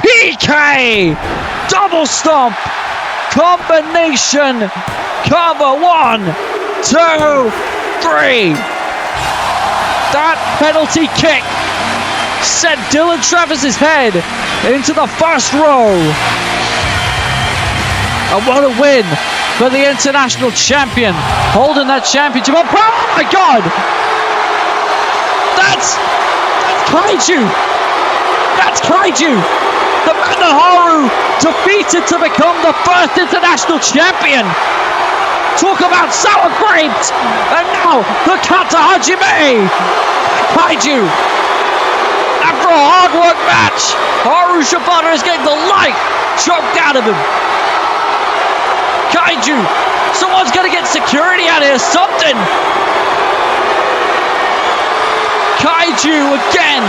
PK, double stomp, combination, cover, 1, 2, 3. That penalty kick sent Dylan Travis's head into the first row. And what a win for the international champion, holding that championship up. Oh my God! That's Kaiju! That's Kaiju! The man that Haru defeated to become the first international champion! Talk about sour grapes! And now, the Kata Hajime! Kaiju! After a hard work match, Haru Shibata is getting the life choked out of him. Kaiju! Someone's gonna get security out of here, something! Kaiju again!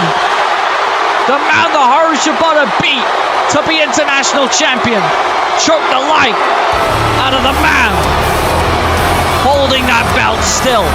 The man that Haru Shibata beat to be international champion. Choked the life out of the man holding that belt still.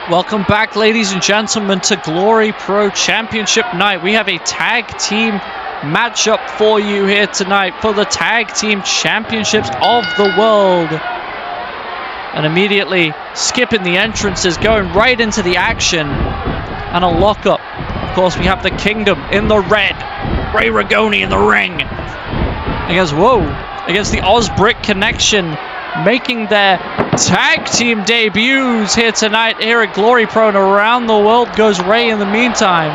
Welcome back, ladies and gentlemen, to Glory Pro Championship Night. We have a tag team matchup for you here tonight for the Tag Team Championships of the World. And immediately skipping the entrances, going right into the action. And a lockup. Of course, we have the Kingdom in the red. Ray Rigoni in the ring. Against the Osbrick Connection, making their tag team debuts here tonight here at Glory Pro, and around the world goes Ray in the meantime.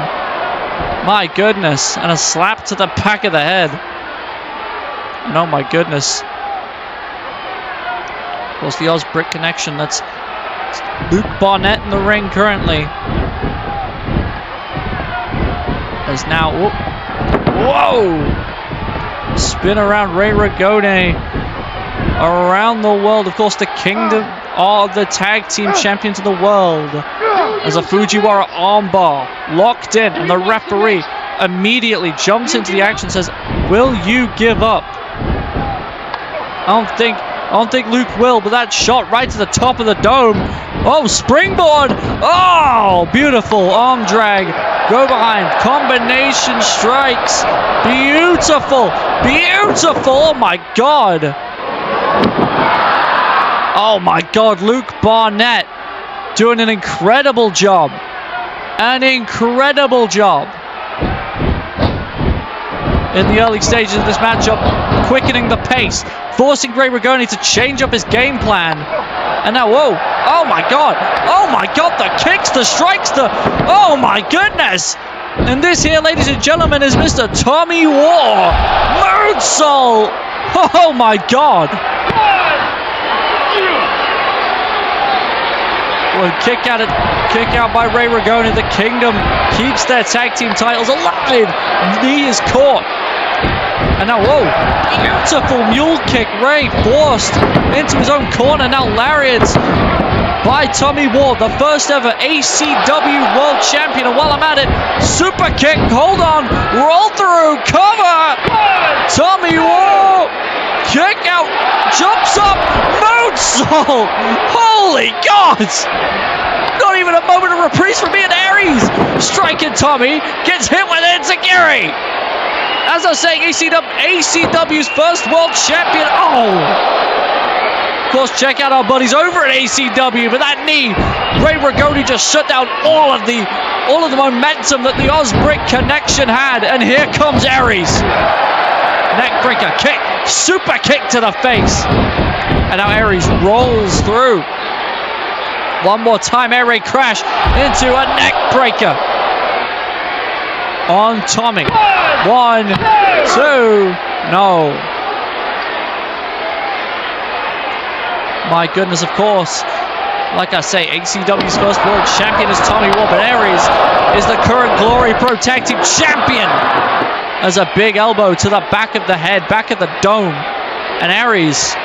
My goodness, and a slap to the back of the head. And oh my goodness. Of course, the Osbrick Connection, that's Luke Barnett in the ring currently. As now, whoa! Spin around Ray Rigoni. Around the world, of course, the Kingdom are the tag team champions of the world. As a Fujiwara armbar locked in, and the referee immediately jumps into the action, says, "Will you give up?" I don't think Luke will, but that shot right to the top of the dome. Oh, springboard! Oh, beautiful arm drag. Go behind, combination strikes. Beautiful, beautiful. Oh my God. Oh my God, Luke Barnett doing an incredible job. An incredible job. In the early stages of this matchup, quickening the pace, forcing Ray Rigoni to change up his game plan. And now, whoa, oh my God, the kicks, the strikes, oh my goodness. And this here, ladies and gentlemen, is Mr. Tommy War. Moonsault. Oh my God. Well, kick out at kick out by Ray Ragone. The Kingdom keeps their tag team titles alive. Knee is caught. And now, whoa, beautiful mule kick. Ray forced into his own corner. Now lariats by Tommy Ward, the first ever ACW World Champion. And while I'm at it, super kick. Hold on, roll through, cover. Tommy Ward, kick out, jumps up, moonsault. Holy God. Not even a moment of reprise for me and Aries. Striking Tommy, gets hit with Enziguri. As I was saying, ACW's first world champion. Oh! Of course, check out our buddies over at ACW, but that knee, Ray Ragone just shut down all of the momentum that the Osbrick connection had. And here comes Aries. Neckbreaker kick, super kick to the face. And now Aries rolls through. One more time, air raid crash into a neckbreaker on Tommy. 1, 2, no. My goodness, of course. Like I say, ACW's first world champion is Tommy Ward, but Aries is the current Glory Pro Tag Team champion. As a big elbow to the back of the head, back of the dome. And Aries,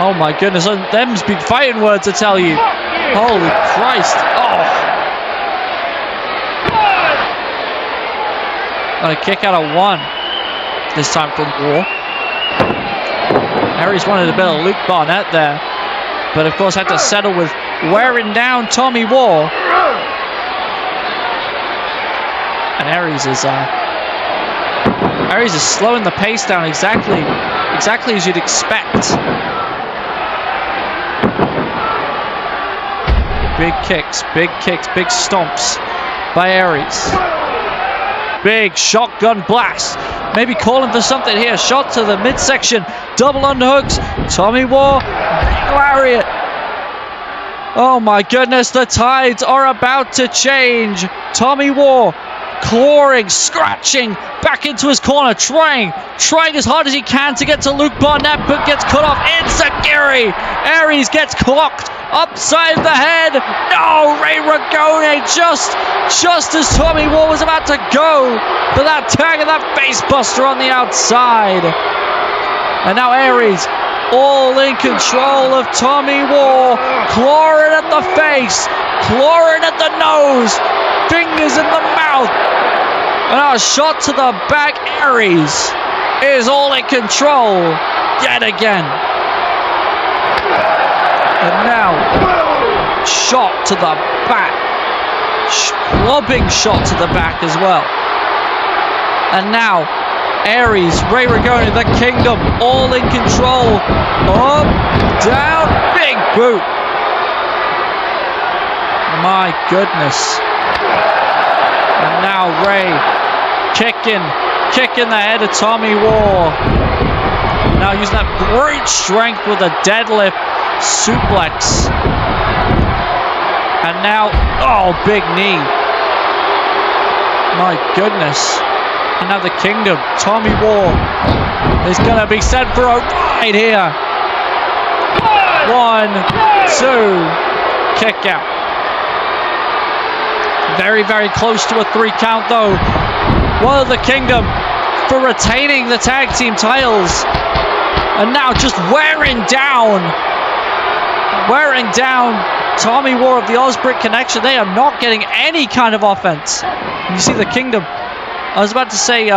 oh my goodness, them's big fighting words to tell you. Holy Christ. Oh. Got a kick out of 1. This time from War. Aries wanted a bit of Luke Barnett there. But of course had to settle with wearing down Tommy War. And Aries is slowing the pace down exactly as you'd expect. Big kicks, big stomps by Aries. Big shotgun blast. Maybe calling for something here. Shot to the midsection. Double underhooks. Tommy War. Big lariat. Oh my goodness. The tides are about to change. Tommy War clawing, scratching back into his corner. Trying as hard as he can to get to Luke Barnett, but gets cut off. Enziguri. Aries gets clocked upside the head. No, Ray Ragone just as Tommy War was about to go for that tag and that face buster on the outside. And now Aries all in control of Tommy War, clawing at the face, clawing at the nose, fingers in the mouth. And now a shot to the back. Aries is all in control yet again. And now, shot to the back. Clubbing shot to the back as well. And now, Aries, Ray Ragone, the Kingdom, all in control. Up, down, big boot. My goodness. And now Ray kicking the head of Tommy War. Now using that great strength with a deadlift suplex. And now, oh, big knee. My goodness. And now the Kingdom, Tommy War, is going to be sent for a ride here. 1, 2, kick out. Very, very close to a 3 count though. Well, the Kingdom for retaining the tag team titles. And now just wearing down Tommy War of the Osbrick connection. They are not getting any kind of offense. And you see the Kingdom, I was about to say,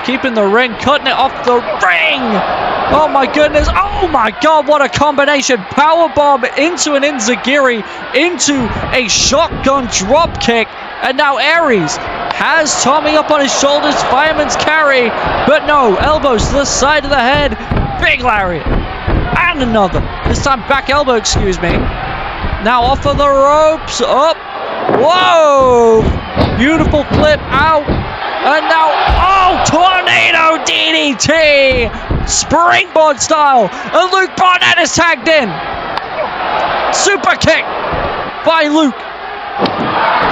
keeping the ring, cutting it off the ring. Oh my goodness. Oh my God, what a combination. Powerbomb into an Enziguri, into a shotgun drop kick. And now Aries has Tommy up on his shoulders, fireman's carry. But no, elbows to the side of the head. Big lariat. And another. This time back elbow, excuse me. Now off of the ropes. Up. Whoa. Beautiful flip out. And now, oh, tornado DDT. Springboard style. And Luke Barnett is tagged in. Super kick by Luke.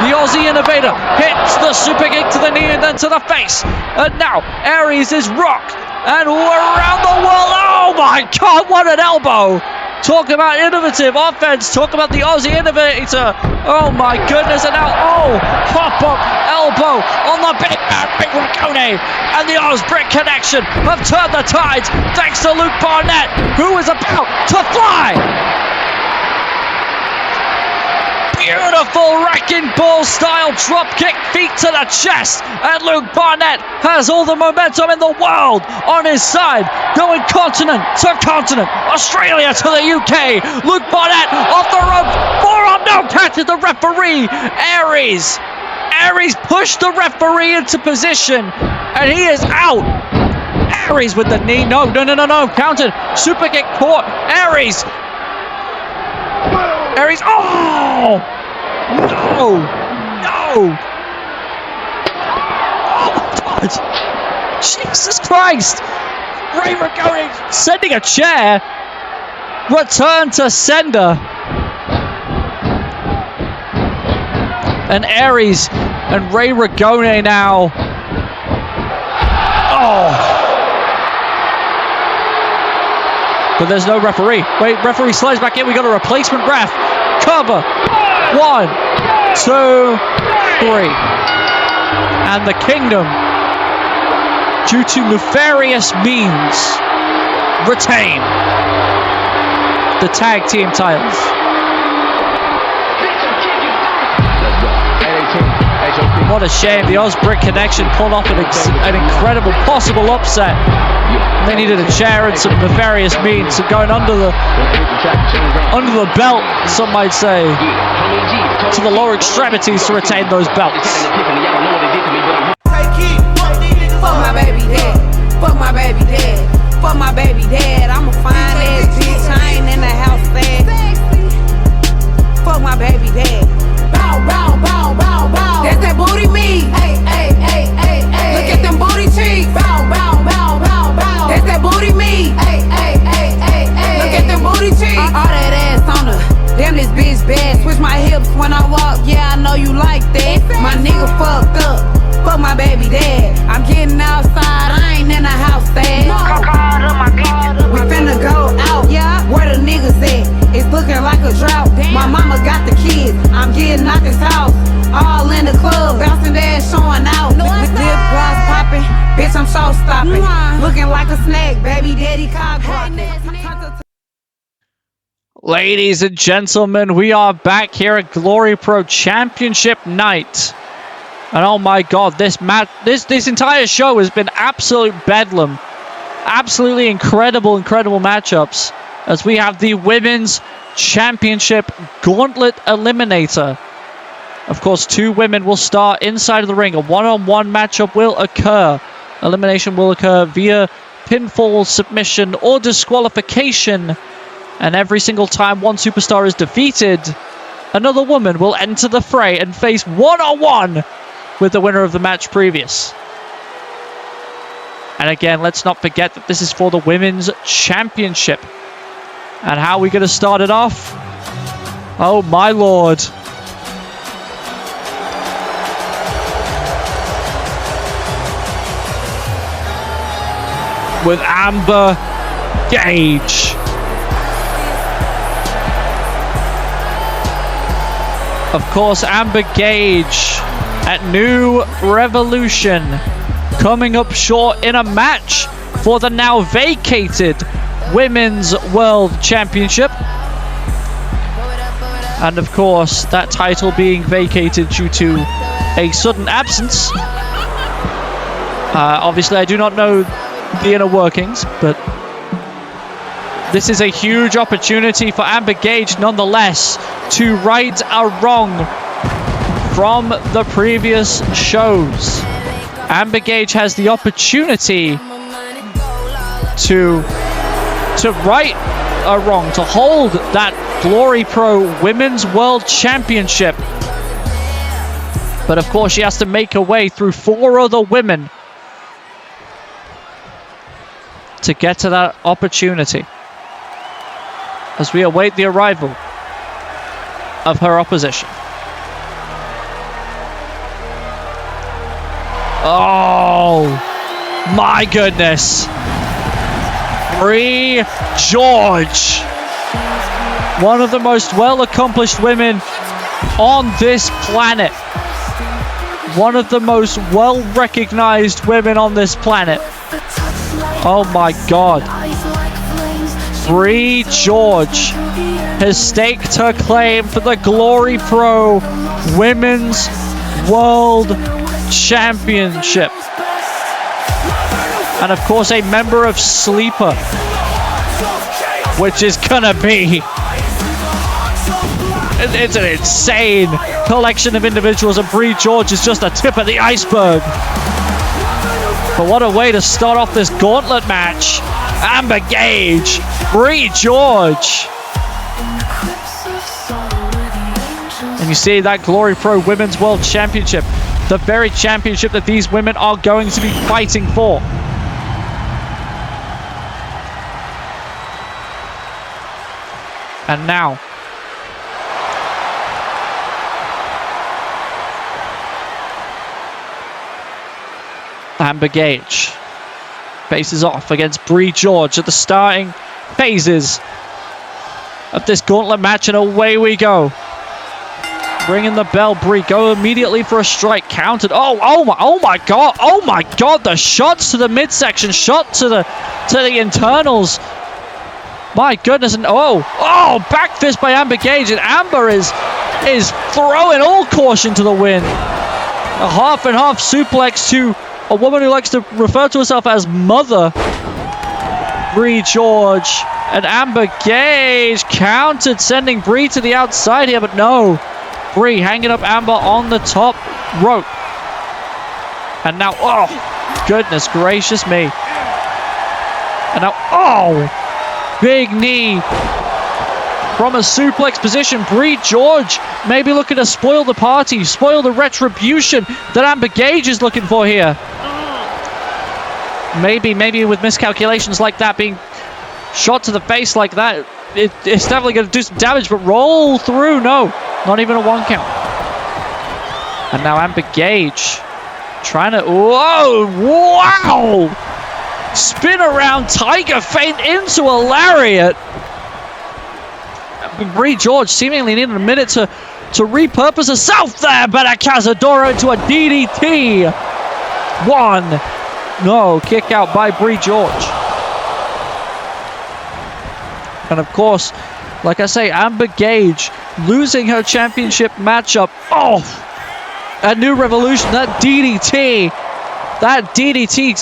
The Aussie Innovator hits the super kick to the knee and then to the face. And now Aries is rocked. And we're around the world. Oh my God, what an elbow Talk about innovative offense. Talk about the Aussie innovator. Oh my goodness. And now, hop up, elbow on the big man, Ray Ragone. And the Osbrick connection have turned the tides thanks to Luke Barnett, who is about to fly. Beautiful wrecking ball style drop kick, feet to the chest, and Luke Barnett has all the momentum in the world on his side, going continent to continent, Australia to the UK. Luke Barnett off the ropes, forearm no catches the referee. Aries pushed the referee into position, and he is out. Aries with the knee, no, counted, super kick caught, Aries, oh! No! Oh my God! Jesus Christ! Ray Ragone sending a chair. Return to sender. And Aries and Ray Ragone now. Oh! But there's no referee. Wait, referee slides back in. We got a replacement ref. Cover. 1, 2, 3. And the Kingdom, due to nefarious means, retain the tag team titles. What a shame. The Osbrick connection pulled off an incredible possible upset. They needed a chair and some nefarious means of going under the belt, some might say, to the lower extremities to retain those belts. Fuck my baby dad. Fuck my baby dad. Fuck my baby dad. I'm a fine ass bitch. I ain't in the house fast. Fuck my baby dad. Bow, bow, bow, bow, bow. That's that booty meat. Hey, hey, hey, hey, hey. Look at them booty cheeks. Bow, bow, bow, bow, bow. That's that booty meat. Hey, hey, hey, hey, hey. Look at them booty cheeks. All that ass on her. Damn, this bitch bad. Switch my hips when I walk. Yeah, I know you like that. My nigga fucked up. Fuck my baby dad. I'm getting outside. I ain't in the house fast. We finna go out. Yeah, where the niggas at? It's looking like a drought. My mama got the kids. I'm getting out this house. All in the club, bouncing ass showing out. Lip gloss popping, bitch, I'm show stopping. Looking like a snack, baby daddy cock blocking. Ladies and gentlemen, we are back here at Glory Pro Championship night. And oh my God, this entire show has been absolute bedlam. Absolutely incredible matchups. As we have the Women's Championship Gauntlet Eliminator. Of course, 2 women will start inside of the ring. A one-on-one matchup will occur. Elimination will occur via pinfall, submission, or disqualification. And every single time one superstar is defeated, another woman will enter the fray and face one-on-one with the winner of the match previous. And again, let's not forget that this is for the Women's Championship. And how are we going to start it off? Oh my Lord. With Amber Gage. Of course, Amber Gage at New Revolution, coming up short in a match for the now vacated Women's World Championship. And of course, that title being vacated due to a sudden absence. Obviously, I do not know the inner workings, but this is a huge opportunity for Amber Gage nonetheless to right a wrong from the previous shows. Amber Gage has the opportunity to right a wrong, to hold that Glory Pro Women's World Championship. But of course, she has to make her way through 4 other women to get to that opportunity, as we await the arrival of her opposition. Oh my goodness. Bree George One of the most well-accomplished women on this planet. One of the most well-recognized women on this planet. Oh my God. Bree George has staked her claim for the Glory Pro Women's World Championship. And of course, a member of Sleeper, which is gonna be... It's an insane collection of individuals, and Bree George is just the tip of the iceberg. But what a way to start off this gauntlet match. Amber Gage, Bree George. And you see that Glory Pro Women's World Championship, the very championship that these women are going to be fighting for. And now, Amber Gage faces off against Bree George at the starting phases of this gauntlet match, and away we go. Bringing the bell, Bree, go immediately for a strike, countered. Oh my God, the shots to the midsection, shot to the internals. My goodness, and back fist by Amber Gage, and Amber is throwing all caution to the wind. A half and half suplex to a woman who likes to refer to herself as Mother, Bree George. And Amber Gage countered, sending Bree to the outside here, but no. Bree hanging up Amber on the top rope. And now, goodness gracious me. And now, big knee from a suplex position. Bree George maybe looking to spoil the party, spoil the retribution that Amber Gage is looking for here. Maybe with miscalculations like that, being shot to the face like that, it's definitely going to do some damage, but roll through, no, not even a 1 count. And now Amber Gage trying to, wow! Spin around Tiger feint into a lariat. Bree George seemingly needed a minute to repurpose herself there, but a Cazadora into a DDT. 1. No, kick out by Bree George. And of course, like I say, Amber Gage losing her championship matchup. A New Revolution, that DDT's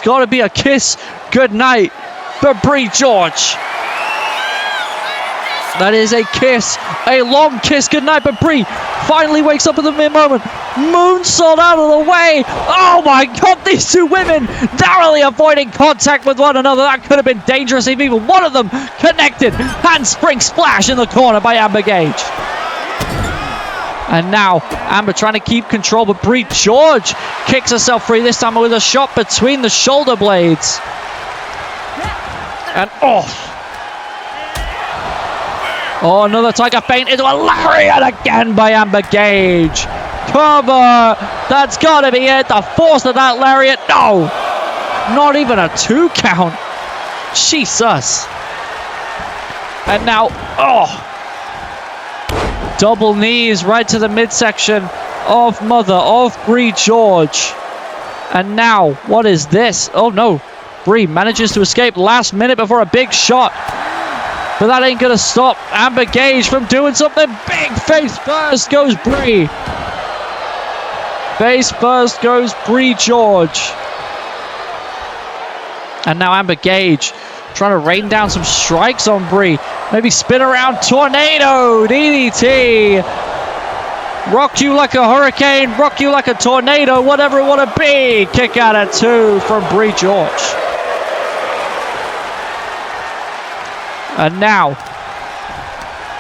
got to be a kiss goodnight for Bree George. That is a kiss, a long kiss goodnight, but Bree finally wakes up at the mid-moment. Moonsault out of the way. Oh my God, these two women narrowly avoiding contact with one another. That could have been dangerous if even one of them connected. Handspring splash in the corner by Amber Gage. And now Amber trying to keep control, but Bree George kicks herself free, this time with a shot between the shoulder blades. And another Tiger feint into a lariat again by Amber Gage. Cover. That's got to be it. The force of that lariat. No. Not even a 2 count. Jesus. And now, double knees right to the midsection of Mother, of Bree George. And now, what is this? Oh no. Bree manages to escape last minute before a big shot. But that ain't gonna stop Amber Gage from doing something big. Face first goes Bree. Face first goes Bree George. And now Amber Gage trying to rain down some strikes on Bree. Maybe spin around tornado, DDT. Rock you like a hurricane, rock you like a tornado, whatever it want to be. Kick out at 2 from Bree George. And now,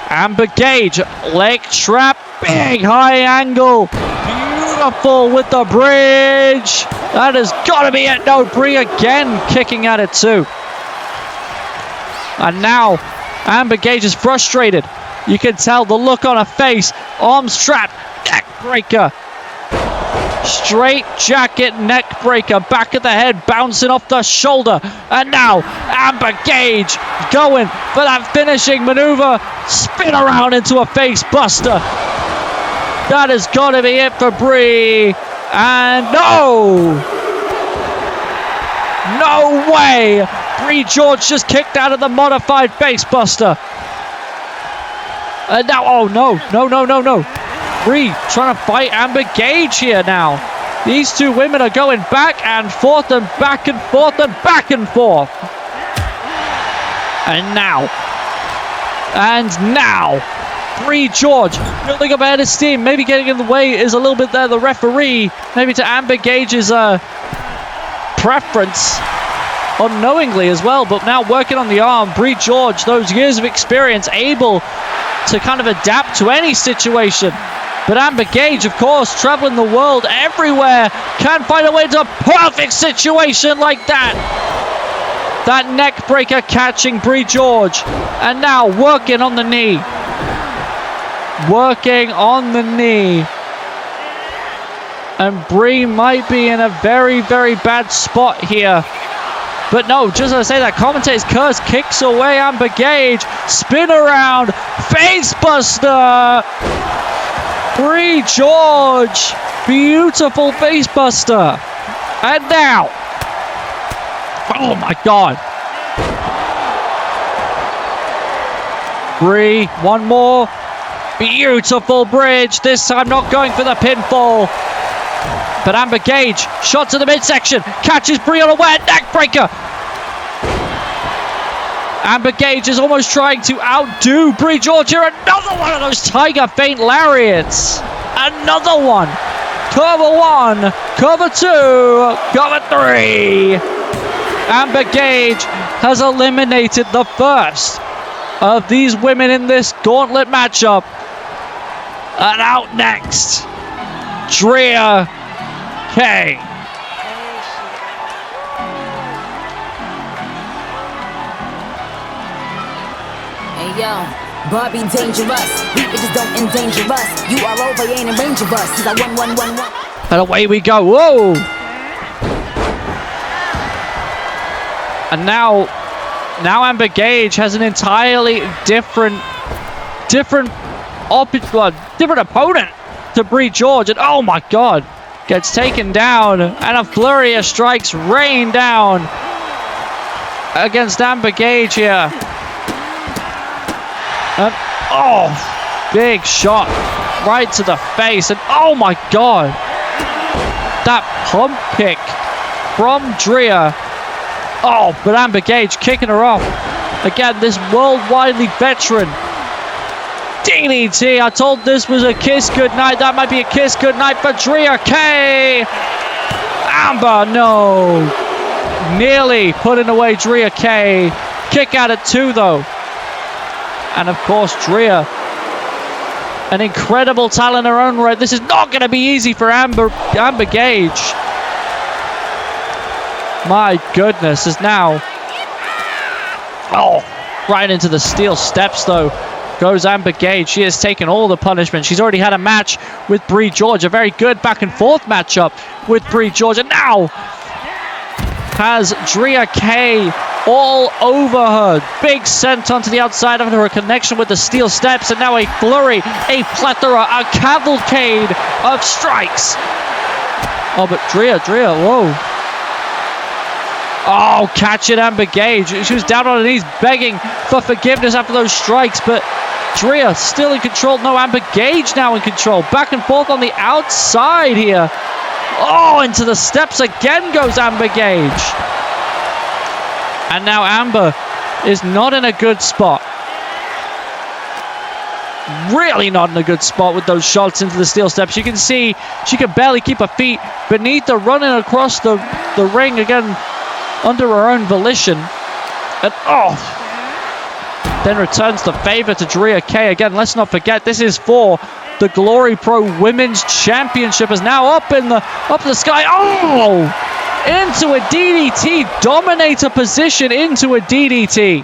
Amber Gage, leg trap, big high angle. Beautiful with the bridge. That has got to be it. No, Bree again kicking at it too. And now, Amber Gage is frustrated. You can tell the look on her face. Arm strap, neck breaker. Straight jacket neck breaker, back of the head, bouncing off the shoulder. And now Amber Gage going for that finishing maneuver. Spin around into a face buster. That has got to be it for Brie. And no! No way! Brie George just kicked out of the modified face buster. And now, oh no, no. Brie trying to fight Amber Gage here now. These two women are going back and forth and back and forth and back and forth. And now, Brie George building up ahead of steam. Maybe getting in the way is a little bit there. The referee, maybe to Amber Gage's preference, unknowingly as well. But now working on the arm, Brie George, those years of experience, able to kind of adapt to any situation. But Amber Gage, of course, traveling the world everywhere, can find a way to a perfect situation like that. That neck breaker catching Brie George. And now working on the knee. Working on the knee. And Brie might be in a very, very bad spot here. But no, just as I say that, commentator's curse kicks away Amber Gage. Spin around. Face buster. Brie George. Beautiful face buster. And now. Oh my God. Brie, one more. Beautiful bridge. This time not going for the pinfall. But Amber Gage, shot to the midsection. Catches Brie on a wet neck breaker. Amber Gage is almost trying to outdo Brie George here. Another one of those tiger feint lariats. Another one. Cover one. Cover two. Cover three. Amber Gage has eliminated the first of these women in this gauntlet matchup. And out next, Drea K. Hey yo, Barbie dangerous. We bitches don't endanger us. You all over, you ain't in range of us. Cause I won. And away we go. Whoa! And now Amber Gage has an entirely different opponent to Brie George. And oh my God, gets taken down. And a flurry of strikes rain down against Amber Gage here. And oh, big shot right to the face. And oh my God, that pump kick from Drea. Oh, but Amber Gage kicking her off. Again, this worldwidely veteran. DDT, I told this was a kiss goodnight. That might be a kiss goodnight for Drea K. Amber, no. Nearly putting away Drea K. Kick out at 2, though. And, of course, Drea, an incredible talent in her own right. This is not going to be easy for Amber Gage. My goodness, is now. Oh, right into the steel steps, though, goes Amber Gage. She has taken all the punishment. She's already had a match with Brie George, a very good back and forth matchup with Brie George, and now has Drea K all over her. Big sent onto the outside of her, a connection with the steel steps, and now a flurry, a plethora, a cavalcade of strikes. Oh, but Drea, whoa. Oh, catch it, Amber Gage. She was down on her knees begging for forgiveness after those strikes, but Drea still in control. No, Amber Gage now in control. Back and forth on the outside here. Oh, into the steps again goes Amber Gage. And now Amber is not in a good spot. Really not in a good spot with those shots into the steel steps. You can see she can barely keep her feet beneath her, running across the ring again under her own volition. And oh, then returns the favor to Drea K. Again, let's not forget, this is for the Glory Pro Women's Championship, is now up in the sky. Oh, into a DDT, dominator position into a DDT.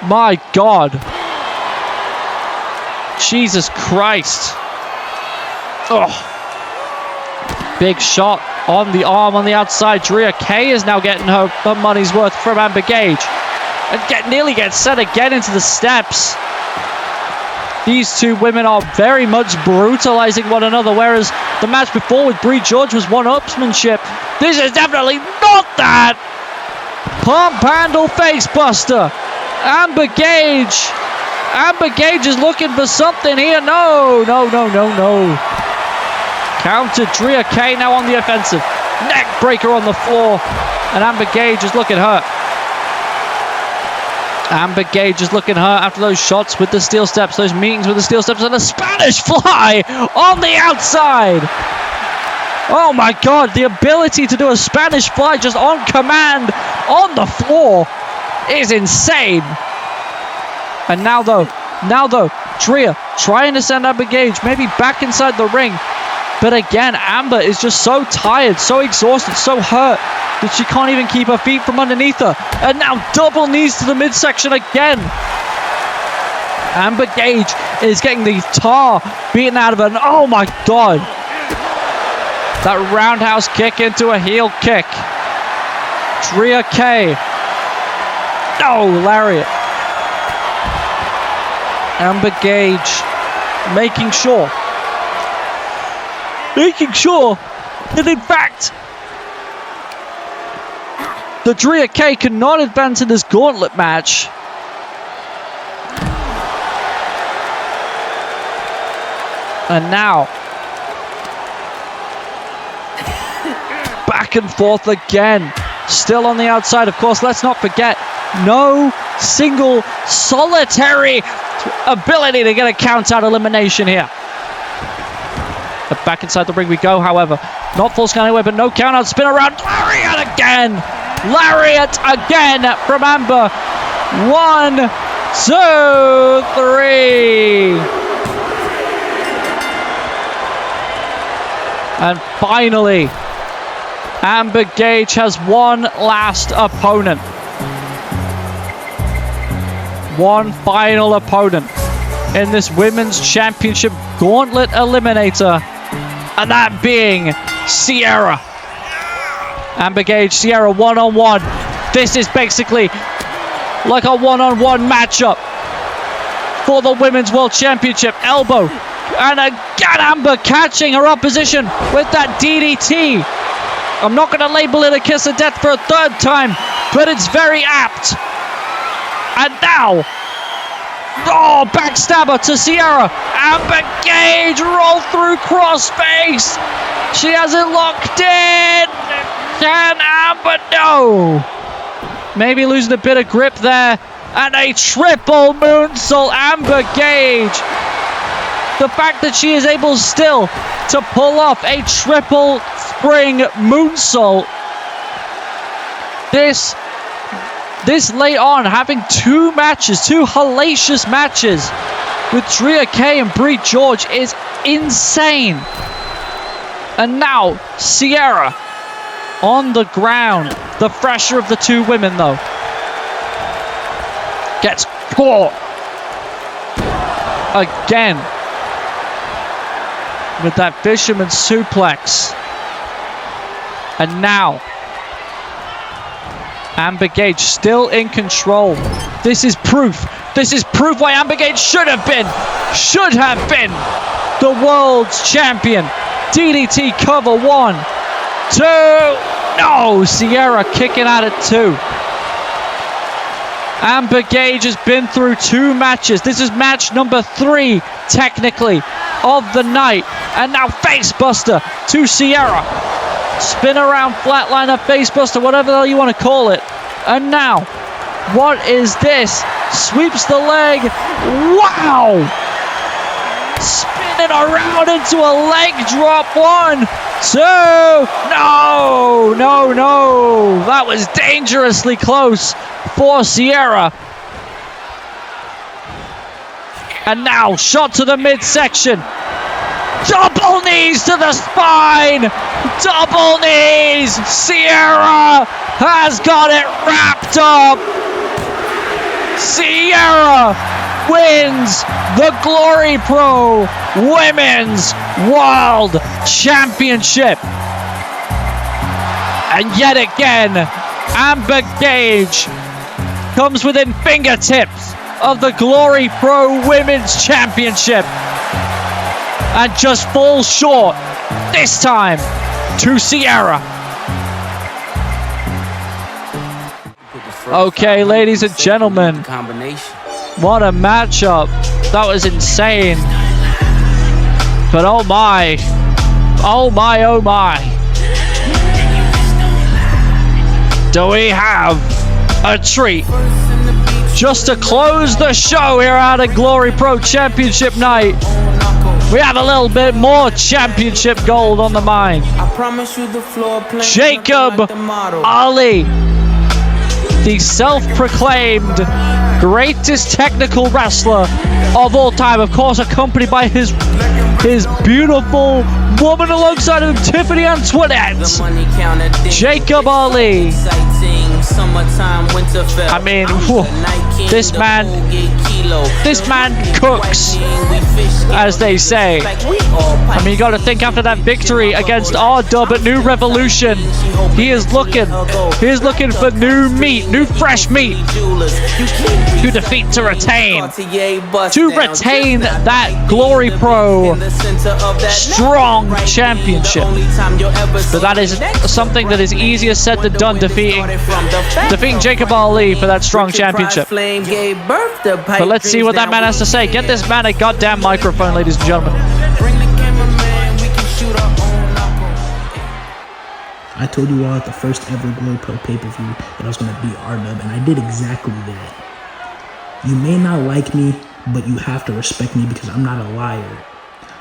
My God. Jesus Christ. Oh, Big shot on the arm on the outside. Drea K is now getting her money's worth from Amber Gage. And nearly gets set again into the steps. These two women are very much brutalizing one another, whereas the match before with Brie George was one-upsmanship. This is definitely not that. Pump handle face buster. Amber Gage is looking for something here. No. Counter. Drea K now on the offensive. Neck breaker on the floor. And Amber Gage is looking hurt. Amber Gage is looking hurt after those shots with the steel steps, those meetings with the steel steps, and a Spanish fly on the outside. Oh my God, the ability to do a Spanish fly just on command on the floor is insane. And now though, Drea trying to send Amber Gage maybe back inside the ring. But again, Amber is just so tired, so exhausted, so hurt that she can't even keep her feet from underneath her. And now double knees to the midsection again. Amber Gage is getting the tar beaten out of her. And oh my God. That roundhouse kick into a heel kick. Drea K. No, lariat. Amber Gage making sure that in fact the Drea K cannot advance in this gauntlet match. And now back and forth again, still on the outside. Of course, let's not forget, no single solitary ability to get a count out elimination here. But back inside the ring we go, however. Not full scan anyway, but no count out. Spin around. Lariat again. Lariat again from Amber. 1, 2, 3. And finally, Amber Gage has one last opponent. One final opponent in this Women's Championship Gauntlet Eliminator. And that being Sierra. Amber Gage, Sierra one-on-one. This is basically like a one-on-one matchup for the Women's World Championship. Elbow. And again, Amber catching her opposition with that DDT. I'm not going to label it a kiss of death for a third time, but it's very apt. And now, backstabber to Sierra. Amber Gage roll through crossface. She has it locked in. Can Amber? No. Maybe losing a bit of grip there. And a triple moonsault. Amber Gage. The fact that she is able still to pull off a triple spring moonsault. This late on, having two hellacious matches with Drea K and Brie George is insane. And now, Sierra on the ground. The fresher of the two women, though, gets caught again with that fisherman suplex. And now, Amber Gage still in control. This is proof. This is proof why Amber Gage should have been the world's champion. DDT cover 1, 2. No, Sierra kicking out at 2. Amber Gage has been through 2 matches. This is match number 3, technically, of the night. And now facebuster to Sierra. Spin around flatliner, facebuster, whatever the hell you want to call it. And now, what is this? Sweeps the leg. Wow! Spinning around into a leg drop. 1, 2. No. That was dangerously close for Sierra. And now, shot to the midsection. Double knees to the spine. Double knees. Sierra has got it wrapped up. Sierra wins the Glory Pro Women's World Championship. And yet again, Amber Gage comes within fingertips of the Glory Pro Women's Championship and just falls short, this time to Sierra. Okay, ladies and gentlemen, what a matchup. That was insane. But oh my, oh my, oh my. Do we have a treat? Just to close the show here out of Glory Pro Championship night, we have a little bit more championship gold on the mind. Jacob Ali, the self-proclaimed greatest technical wrestler of all time, of course accompanied by his beautiful woman alongside of him, Tiffany Antoinette. Jacob Ali. I mean, this man cooks, as they say. I mean, you got to think, after that victory against R-Dub at New Revolution, he is looking for new meat, new fresh meat to defeat, to retain that Glory Pro strong championship. But that is something that is easier said than done, defeating Jacob Ali for that strong championship. But let's see what that man has to say. Get this man a goddamn microphone, ladies and gentlemen. I told you all at the first ever Glory Pro pay-per-view that I was going to beat R-Dub, and I did exactly that. You may not like me, but you have to respect me because I'm not a liar.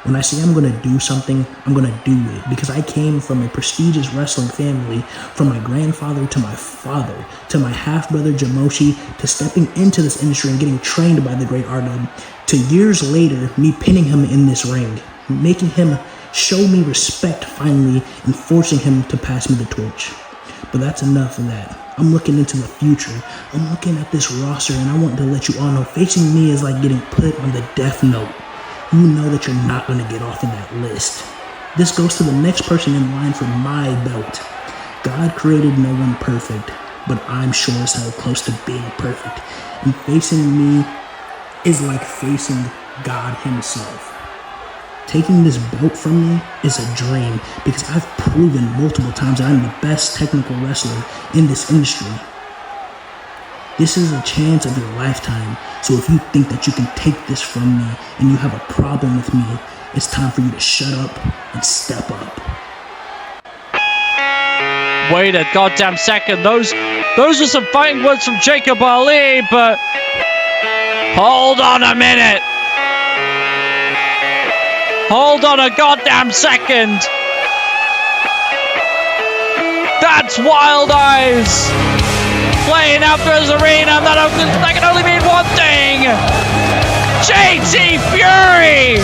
When I say I'm going to do something, I'm going to do it, because I came from a prestigious wrestling family, from my grandfather to my father, to my half-brother Jamoshi, to stepping into this industry and getting trained by the great R-Dub, to years later, me pinning him in this ring, making him show me respect finally, and forcing him to pass me the torch. But that's enough of that. I'm looking into the future. I'm looking at this roster, and I want to let you all know, facing me is like getting put on the death note. You know that you're not going to get off of that list. This goes to the next person in line for my belt. God created no one perfect, but I'm sure as hell close to being perfect. And facing me is like facing God himself. Taking this belt from me is a dream, because I've proven multiple times that I'm the best technical wrestler in this industry. This is a chance of your lifetime, so if you think that you can take this from me and you have a problem with me, it's time for you to shut up and step up. Wait a goddamn second. Those are some fighting words from Jacob Ali, but hold on a minute. Hold on a goddamn second. That's Wild Eyes playing after his arena. That can only mean one thing. JT Fury,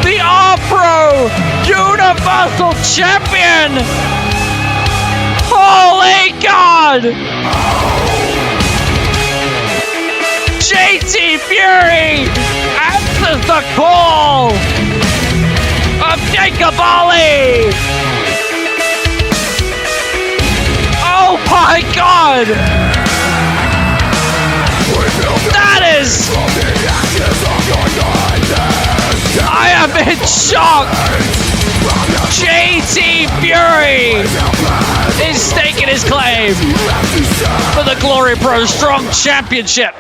the R-Pro Universal Champion. Holy God! JT Fury answers the call of Jacob Ali. Oh my God! That is... I am in shock! JT Fury is staking his claim for the Glory Pro Strong Championship.